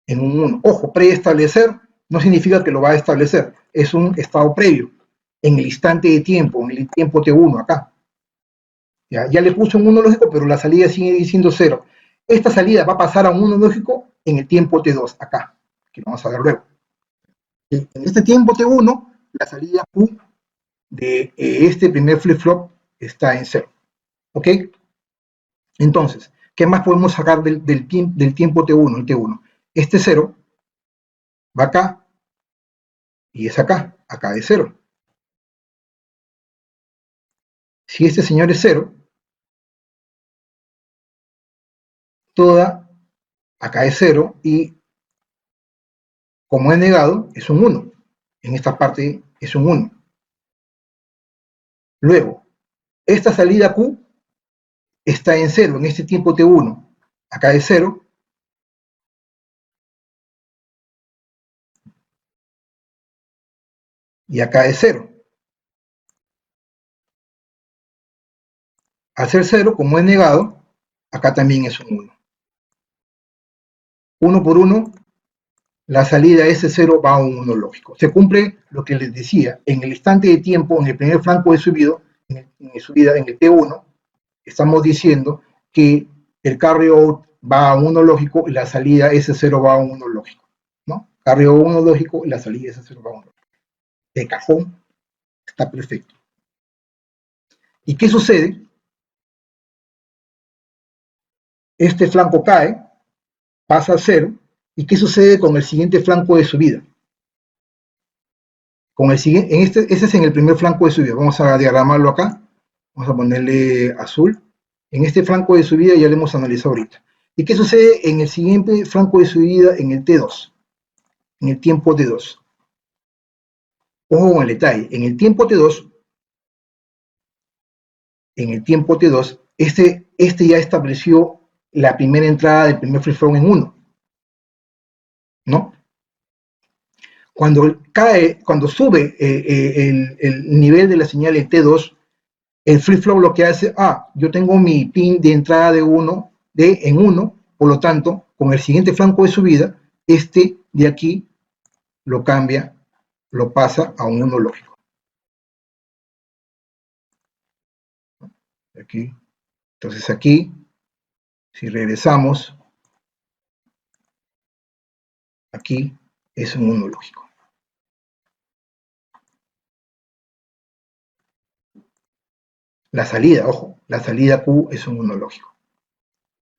en un 1. Ojo, preestablecer no significa que lo va a establecer, es un estado previo, en el instante de tiempo, en el tiempo T1 acá. Ya le puse un 1 lógico, pero la salida sigue siendo 0. Esta salida va a pasar a un 1 lógico en el tiempo T2, acá, que lo vamos a ver luego. En este tiempo T1, la salida Q de este primer flip-flop está en 0. ¿Ok? Entonces, ¿qué más podemos sacar del tiempo T1? El T1. Este 0 va acá y es acá. Acá es 0. Si este señor es 0, acá es 0 y como es negado, es un 1. En esta parte es un 1. Luego, esta salida Q está en 0, en este tiempo T1. Acá es 0. Y acá es 0. Al ser 0, como es negado, acá también es un 1. 1 por 1, la salida S0 va a un 1 lógico. Se cumple lo que les decía, en el instante de tiempo, en el primer flanco de subida, en el T1, estamos diciendo que el carry out va a 1 lógico y la salida S0 va a 1 lógico, ¿no? Carry out 1 lógico y la salida S0 va a 1 lógico. De cajón está perfecto. ¿Y qué sucede? Este flanco cae, pasa a 0, ¿y qué sucede con el siguiente flanco de subida? Con el siguiente, ese es en el primer flanco de subida, vamos a diagramarlo acá, vamos a ponerle azul. En este flanco de subida ya lo hemos analizado ahorita. ¿Y qué sucede en el siguiente flanco de subida, en el T2? En el tiempo T2. Ojo con el detalle, en el tiempo T2, este ya estableció la primera entrada del primer free flow en 1, ¿no? Cuando sube el nivel de la señal en T2, el free flow lo que hace, yo tengo mi pin de entrada en 1, por lo tanto, con el siguiente flanco de subida, este de aquí lo cambia, lo pasa a un 1 lógico. Aquí. Entonces aquí, si regresamos, aquí es un 1 lógico. La salida, ojo, la salida Q es un 1 lógico.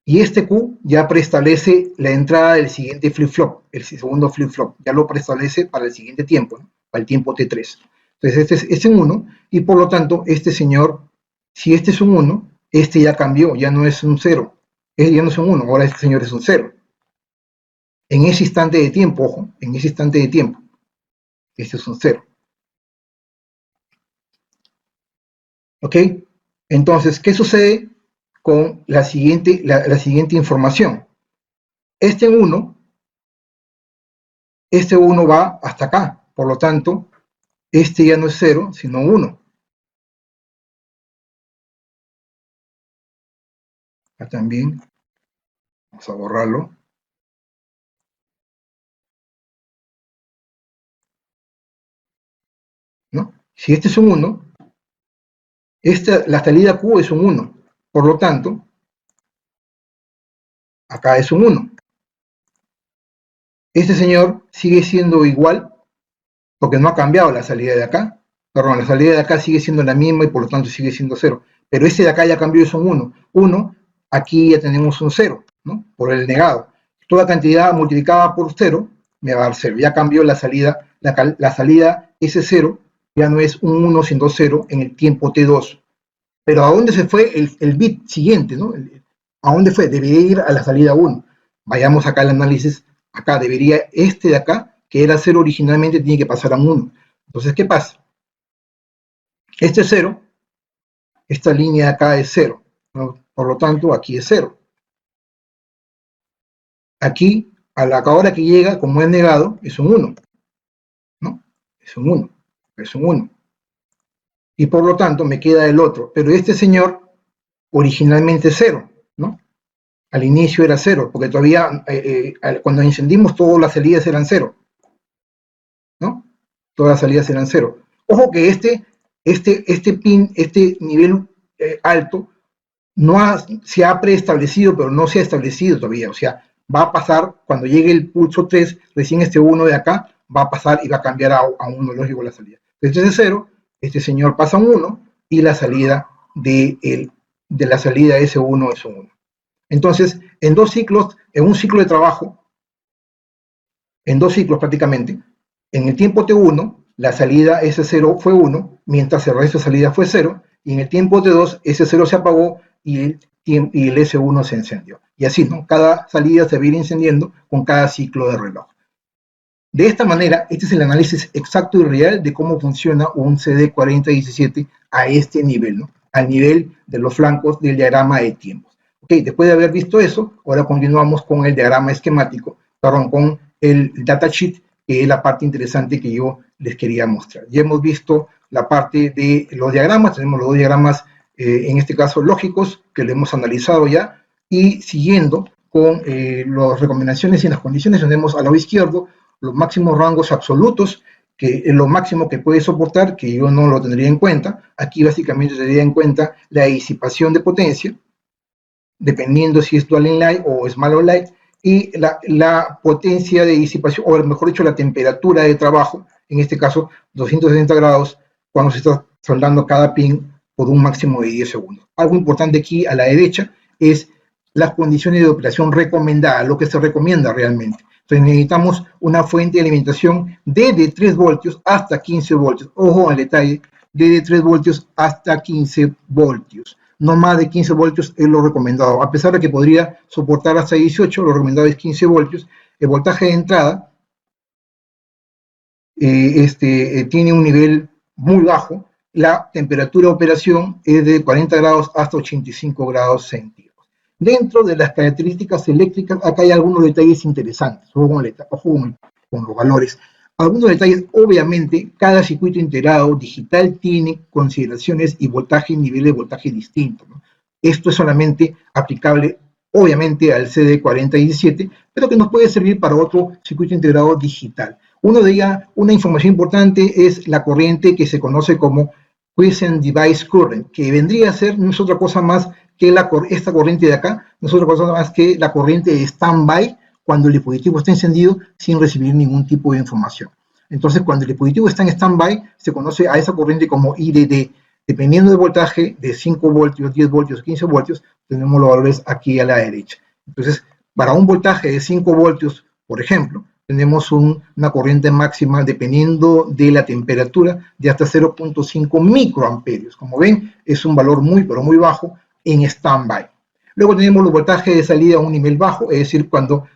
Y este Q ya preestablece la entrada del siguiente flip-flop, el segundo flip-flop, ya lo preestablece para el siguiente tiempo, ¿no? Para el tiempo T3. Entonces este es un 1, y por lo tanto este señor, si este es un 1, este ya cambió, ya no es un 0, ya no es un 1, ahora este señor es un 0. En ese instante de tiempo, ojo, en ese instante de tiempo, este es un 0. ¿Ok? Entonces, ¿qué sucede con la siguiente información? Este 1 va hasta acá, por lo tanto, este ya no es 0, sino 1. Acá también, vamos a borrarlo. ¿No? Si este es un 1, la salida Q es un 1, por lo tanto, acá es un 1. Este señor sigue siendo igual, porque no ha cambiado la salida de acá, perdón, la salida de acá sigue siendo la misma y por lo tanto sigue siendo 0, pero este de acá ya cambió, es un 1. 1, aquí ya tenemos un 0, ¿no? Por el negado. Toda cantidad multiplicada por 0 me va a dar 0. Ya cambió la salida, la salida S0 ya no es un 1 sino 0 en el tiempo T2. Pero ¿a dónde se fue el bit siguiente, ¿no? ¿A dónde fue? Debería ir a la salida 1. Vayamos acá al análisis. Acá debería, este de acá, que era 0 originalmente, tiene que pasar a 1. Entonces, ¿qué pasa? Este es 0, esta línea de acá es 0, ¿no? Por lo tanto, aquí es 0. Aquí, a la hora que llega, como es negado, es un 1, ¿no? Es un 1, es un 1. Y por lo tanto, me queda el otro. Pero este señor, originalmente es 0, ¿no? Al inicio era 0, porque todavía, cuando encendimos, todas las salidas eran 0, ¿no? Todas las salidas eran 0. Ojo que este nivel alto, se ha preestablecido, pero no se ha establecido todavía. O sea, va a pasar, cuando llegue el pulso 3, recién este 1 de acá, va a pasar y va a cambiar a 1 lógico la salida. Entonces es 0, este señor pasa a un 1, y la salida de la salida S1 es un 1. Entonces, en dos ciclos, en un ciclo de trabajo, en dos ciclos prácticamente, en el tiempo T1, la salida S0 fue 1, mientras el resto de salida fue 0, y en el tiempo T2, S0 se apagó y el S1 se encendió. Y así, ¿no? Cada salida se va a ir encendiendo con cada ciclo de reloj. De esta manera, este es el análisis exacto y real de cómo funciona un CD4017 a este nivel, ¿no? Al nivel de los flancos del diagrama de tiempos. Ok, después de haber visto eso, ahora continuamos con el diagrama esquemático, perdón, con el datasheet, que es la parte interesante que yo les quería mostrar. Ya hemos visto la parte de los diagramas, tenemos los dos diagramas, en este caso lógicos, que lo hemos analizado ya, y siguiendo con las recomendaciones y las condiciones. Tenemos al lado izquierdo los máximos rangos absolutos, que es lo máximo que puede soportar, que yo no lo tendría en cuenta. Aquí básicamente tendría en cuenta la disipación de potencia, dependiendo si es dual inline o small outlet, y la potencia de disipación, o mejor dicho, la temperatura de trabajo, en este caso 270 grados, cuando se está soldando cada pin por un máximo de 10 segundos. Algo importante aquí a la derecha es las condiciones de operación recomendadas, lo que se recomienda realmente. Entonces necesitamos una fuente de alimentación desde 3 voltios hasta 15 voltios. Ojo al detalle, desde 3 voltios hasta 15 voltios. No más de 15 voltios es lo recomendado. A pesar de que podría soportar hasta 18, lo recomendado es 15 voltios. El voltaje de entrada tiene un nivel muy bajo. La temperatura de operación es de 40 grados hasta 85 grados centígrados. Dentro de las características eléctricas, acá hay algunos detalles interesantes. Ojo con los valores. Algunos detalles, obviamente, cada circuito integrado digital tiene consideraciones y voltaje y nivel de voltaje distintos, ¿no? Esto es solamente aplicable, obviamente, al CD4017, pero que nos puede servir para otro circuito integrado digital. Una información importante es la corriente que se conoce como Quiescent Device Current, que vendría a ser no es otra cosa más que esta corriente de acá, no es otra cosa más que la corriente de standby cuando el dispositivo está encendido sin recibir ningún tipo de información. Entonces, cuando el dispositivo está en standby, se conoce a esa corriente como IDD. Dependiendo del voltaje, de 5 voltios, 10 voltios, 15 voltios, tenemos los valores aquí a la derecha. Entonces, para un voltaje de 5 voltios, por ejemplo, tenemos una corriente máxima, dependiendo de la temperatura, de hasta 0.5 microamperios. Como ven, es un valor muy, pero muy bajo en standby. Luego tenemos los voltajes de salida a un nivel bajo, es decir, cuando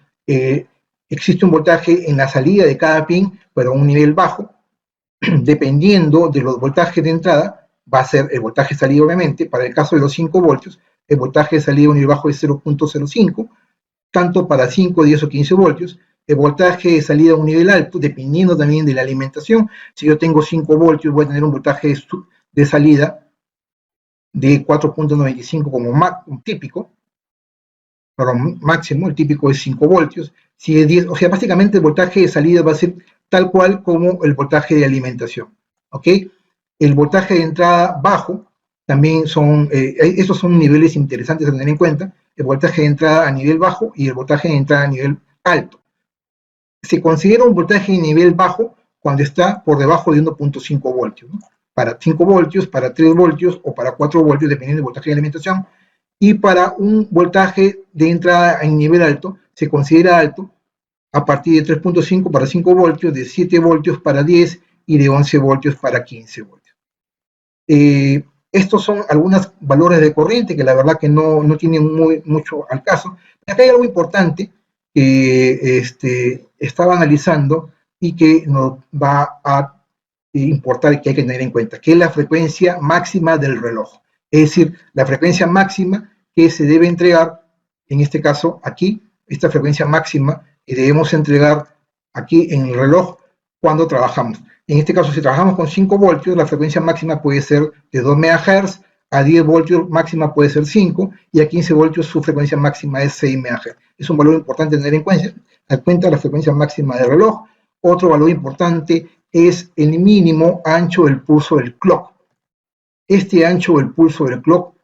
existe un voltaje en la salida de cada pin, pero a un nivel bajo. Dependiendo de los voltajes de entrada, va a ser el voltaje de salida, obviamente. Para el caso de los 5 voltios, el voltaje de salida a un nivel bajo es 0.05, tanto para 5, 10 o 15 voltios. El voltaje de salida a un nivel alto, dependiendo también de la alimentación. Si yo tengo 5 voltios, voy a tener un voltaje de salida de 4.95 como típico, pero máximo, el típico es 5 voltios. Si es 10, o sea, básicamente el voltaje de salida va a ser tal cual como el voltaje de alimentación, ¿ok? El voltaje de entrada bajo, también estos son niveles interesantes a tener en cuenta, el voltaje de entrada a nivel bajo y el voltaje de entrada a nivel alto. Se considera un voltaje de nivel bajo cuando está por debajo de 1.5 voltios, ¿no? Para 5 voltios, para 3 voltios o para 4 voltios, dependiendo del voltaje de alimentación. Y para un voltaje de entrada en nivel alto, se considera alto a partir de 3.5 para 5 voltios, de 7 voltios para 10 y de 11 voltios para 15 voltios. Estos son algunos valores de corriente que la verdad que no tienen mucho al caso. Acá hay algo importante que estaba analizando y que nos va a importar y que hay que tener en cuenta, que es la frecuencia máxima del reloj. Es decir, la frecuencia máxima que se debe entregar, en este caso aquí, esta frecuencia máxima que debemos entregar aquí en el reloj cuando trabajamos. En este caso, si trabajamos con 5 voltios, la frecuencia máxima puede ser de 2 MHz, a 10 voltios máxima puede ser 5, y a 15 voltios su frecuencia máxima es 6 MHz. Es un valor importante tener en cuenta la frecuencia máxima del reloj. Otro valor importante es el mínimo ancho del pulso del clock. Este ancho del pulso del clock,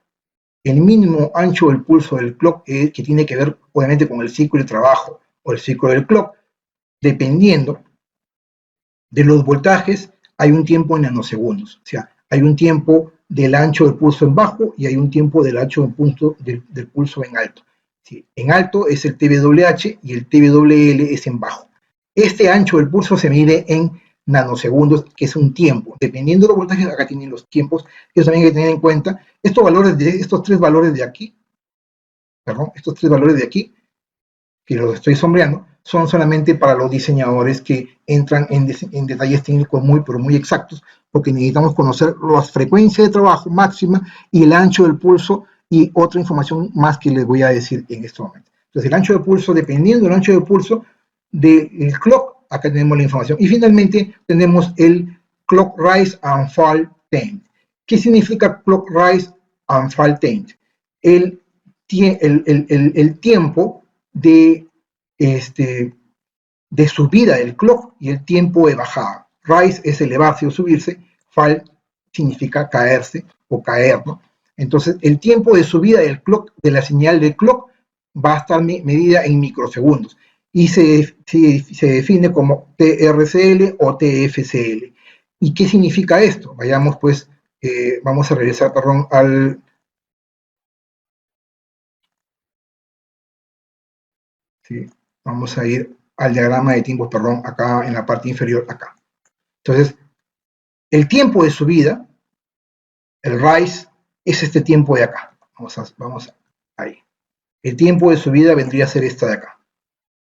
el mínimo ancho del pulso del clock, que tiene que ver obviamente con el ciclo de trabajo o el ciclo del clock, dependiendo de los voltajes, hay un tiempo en nanosegundos. O sea, hay un tiempo del ancho del pulso en bajo y hay un tiempo del ancho del pulso en alto. ¿Sí? En alto es el TWH y el TWL es en bajo. Este ancho del pulso se mide en nanosegundos, que es un tiempo. Dependiendo de los voltajes, acá tienen los tiempos, eso también hay que tener en cuenta. Estos tres valores de aquí, que los estoy sombreando, son solamente para los diseñadores que entran en detalles técnicos pero muy exactos, porque necesitamos conocer las frecuencias de trabajo máxima y el ancho del pulso y otra información más que les voy a decir en este momento. Entonces, el ancho de pulso, dependiendo del ancho de pulso del clock, acá tenemos la información. Y finalmente tenemos el clock rise and fall time. ¿Qué significa clock rise and fall time? El tiempo de, de subida del clock y el tiempo de bajada. Rise es elevarse o subirse, fall significa caerse o caer, ¿no? Entonces, el tiempo de subida del clock, de la señal del clock, va a estar medida en microsegundos y se define como TRCL o TFCL. ¿Y qué significa esto? Vayamos pues, vamos a regresar, perdón, al... ¿sí? Vamos a ir al diagrama de tiempos, perdón, acá en la parte inferior, acá. Entonces, el tiempo de subida, el rise, es este tiempo de acá. Vamos ahí. El tiempo de subida vendría a ser esta de acá.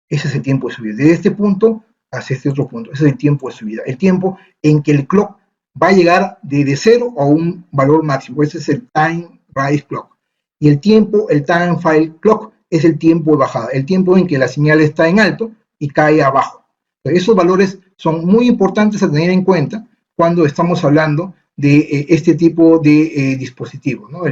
Ese es el tiempo de subida. Desde este punto hacia este otro punto. Ese es el tiempo de subida. El tiempo en que el clock va a llegar de 0 a un valor máximo. Ese es el time rise clock. Y el tiempo, el time fall clock, es el tiempo de bajada. El tiempo en que la señal está en alto y cae abajo. Entonces, esos valores son muy importantes a tener en cuenta cuando estamos hablando de este tipo de dispositivos, ¿no?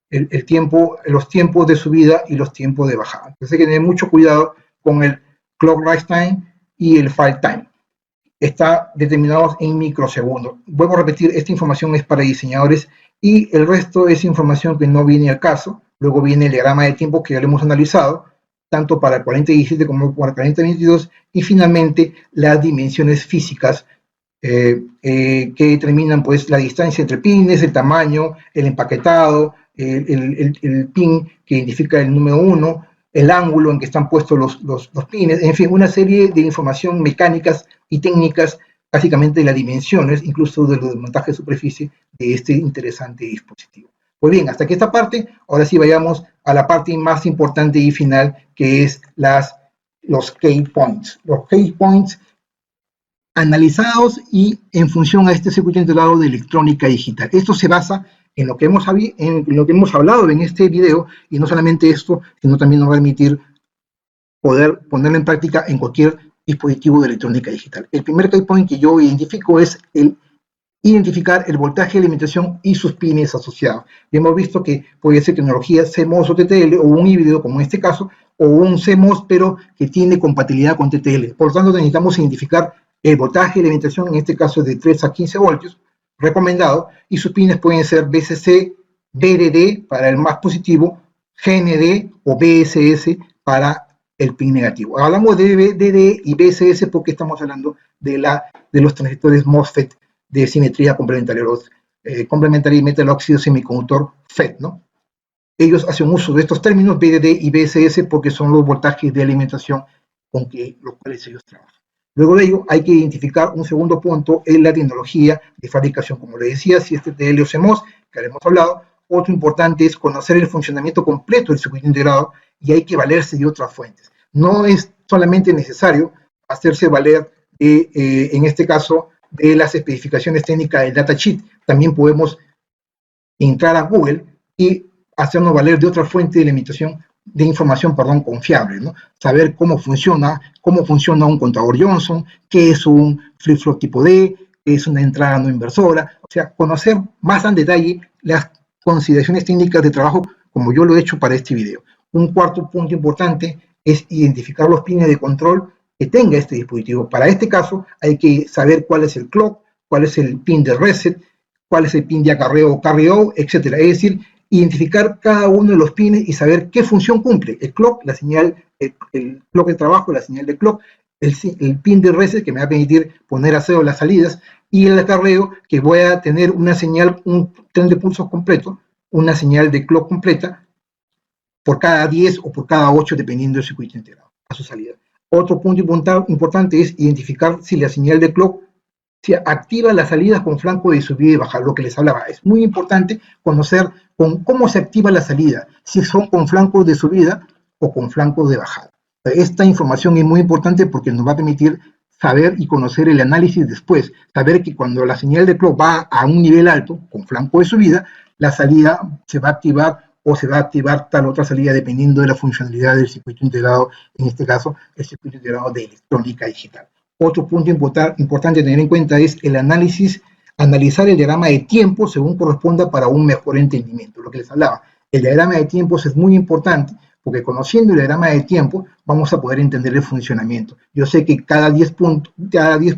El tiempo, los tiempos de subida y los tiempos de bajada. Entonces hay que tener mucho cuidado con el clock rise time y el fall time. Está determinado en microsegundos. Vuelvo a repetir, esta información es para diseñadores y el resto es información que no viene al caso. Luego viene el diagrama de tiempo que ya lo hemos analizado, tanto para el 4017 como para el 4022, y finalmente las dimensiones físicas que determinan pues la distancia entre pines, el tamaño, el empaquetado, el pin que identifica el número 1, el ángulo en que están puestos los pines, en fin, una serie de información mecánicas y técnicas, básicamente de las dimensiones, incluso de los desmontajes de superficie de este interesante dispositivo. Pues bien, hasta aquí esta parte, ahora sí vayamos a la parte más importante y final, que es los key points. Los key points analizados y en función a este circuito integrado de electrónica digital. Esto se basa en lo que hemos hablado en este video, y no solamente esto, sino también nos va a permitir poder ponerlo en práctica en cualquier dispositivo de electrónica digital. El primer key point que yo identifico es el identificar el voltaje de alimentación y sus pines asociados. Y hemos visto que puede ser tecnología CMOS o TTL, o un híbrido como en este caso, o un CMOS pero que tiene compatibilidad con TTL. Por lo tanto, necesitamos identificar el voltaje de alimentación, en este caso es de 3 a 15 voltios, recomendado, y sus pines pueden ser BCC, BDD para el más positivo, GND o BSS para el pin negativo. Hablamos de BDD y BSS porque estamos hablando de los transistores MOSFET de simetría complementaria, los complementary metal oxide semiconductor FET, ¿no? Ellos hacen uso de estos términos BDD y BSS porque son los voltajes de alimentación con los cuales ellos trabajan. Luego de ello, hay que identificar un segundo punto en la tecnología de fabricación, como le decía, si es TTL o CMOS, que hemos hablado. Otro importante es conocer el funcionamiento completo del circuito integrado y hay que valerse de otras fuentes. No es solamente necesario hacerse valer en este caso, de las especificaciones técnicas del datasheet. También podemos entrar a Google y hacernos valer de otra fuente de limitación de información, confiable, ¿no? Saber cómo funciona un contador Johnson, qué es un flip-flop tipo D, qué es una entrada no inversora, o sea, conocer más en detalle las consideraciones técnicas de trabajo, como yo lo he hecho para este video. Un cuarto punto importante es identificar los pines de control que tenga este dispositivo. Para este caso hay que saber cuál es el clock, cuál es el pin de reset, cuál es el pin de acarreo o carry-out, etc. Es decir, identificar cada uno de los pines y saber qué función cumple. El clock, la señal, el clock de trabajo, la señal de clock, el pin de reset que me va a permitir poner a cero las salidas, y el acarreo que voy a tener una señal, un tren de pulsos completo, una señal de clock completa por cada 10 o por cada 8 dependiendo del circuito integrado a su salida. Otro punto importante es identificar si la señal de clock se activa las salidas con flanco de subida y bajada, lo que les hablaba. Es muy importante conocer cómo se activa la salida, si son con flancos de subida o con flancos de bajada. Esta información es muy importante porque nos va a permitir saber y conocer el análisis después, saber que cuando la señal de clock va a un nivel alto, con flanco de subida, la salida se va a activar o se va a activar tal otra salida dependiendo de la funcionalidad del circuito integrado, en este caso, el circuito integrado de electrónica digital. Otro punto importante a tener en cuenta es el analizar el diagrama de tiempo según corresponda para un mejor entendimiento, lo que les hablaba. El diagrama de tiempos es muy importante porque conociendo el diagrama de tiempo vamos a poder entender el funcionamiento. Yo sé que cada 10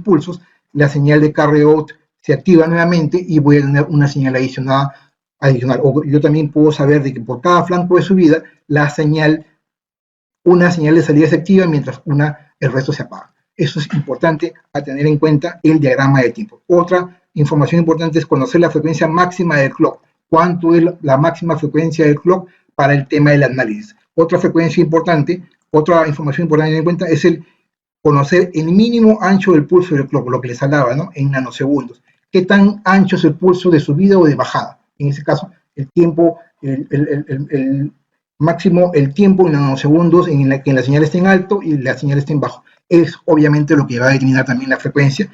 pulsos la señal de carry out se activa nuevamente y voy a tener una señal adicional. O yo también puedo saber de que por cada flanco de subida una señal de salida se activa mientras el resto se apaga. Eso es importante a tener en cuenta el diagrama de tiempo. Otra información importante es conocer la frecuencia máxima del clock. ¿Cuánto es la máxima frecuencia del clock para el tema del análisis? Otra información importante a tener en cuenta es el conocer el mínimo ancho del pulso del clock, lo que les hablaba, ¿no? En nanosegundos. ¿Qué tan ancho es el pulso de subida o de bajada? En ese caso, el tiempo, máximo el tiempo en nanosegundos en la que la señal esté en alto y la señal esté en bajo. Es obviamente lo que va a determinar también la frecuencia.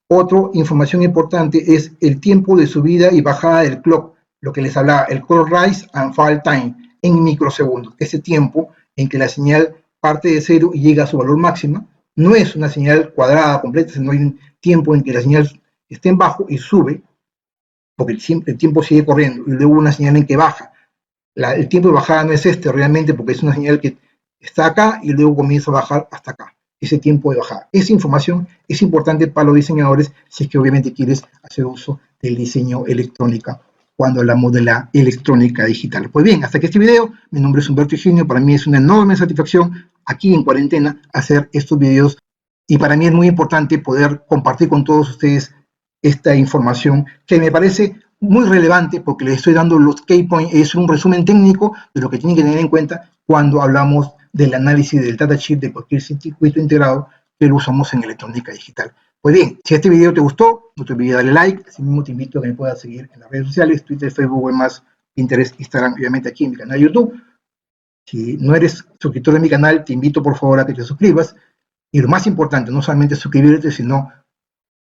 Otra información importante es el tiempo de subida y bajada del clock, lo que les hablaba, el clock rise and fall time, en microsegundos. Ese tiempo en que la señal parte de cero y llega a su valor máximo, no es una señal cuadrada completa, sino hay un tiempo en que la señal esté en bajo y sube, porque el tiempo sigue corriendo, y luego una señal en que baja. El tiempo de bajada no es realmente, porque es una señal que está acá y luego comienza a bajar hasta acá. Ese tiempo de bajada. Esa información es importante para los diseñadores si es que obviamente quieres hacer uso del diseño electrónico cuando hablamos de la electrónica digital. Pues bien, hasta aquí este video. Mi nombre es Humberto Higinio. Para mí es una enorme satisfacción aquí en cuarentena hacer estos videos y para mí es muy importante poder compartir con todos ustedes esta información que me parece muy relevante porque les estoy dando los key points, es un resumen técnico de lo que tienen que tener en cuenta cuando hablamos del análisis del datasheet de cualquier circuito integrado que lo usamos en electrónica digital. Pues bien, si este video te gustó, no te olvides darle like, así mismo te invito a que me puedas seguir en las redes sociales, Twitter, Facebook, más Pinterest, Instagram, obviamente aquí en mi canal de YouTube. Si no eres suscriptor de mi canal, te invito por favor a que te suscribas. Y lo más importante, no solamente suscribirte, sino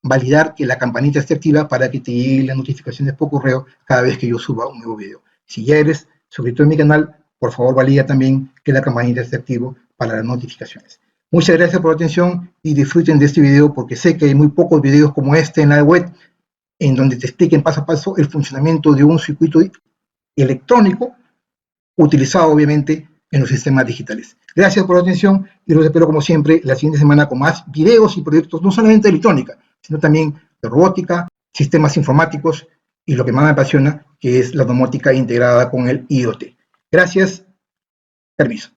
validar que la campanita esté activa para que te lleguen las notificaciones por correo cada vez que yo suba un nuevo video. Si ya eres suscriptor de mi canal, por favor valida también que la campanita esté activa para las notificaciones. Muchas gracias por la atención y disfruten de este video porque sé que hay muy pocos videos como este en la web en donde te expliquen paso a paso el funcionamiento de un circuito electrónico utilizado obviamente en los sistemas digitales. Gracias por la atención y los espero como siempre la siguiente semana con más videos y proyectos, no solamente de electrónica, sino también de robótica, sistemas informáticos y lo que más me apasiona, que es la domótica integrada con el IoT. Gracias, permiso.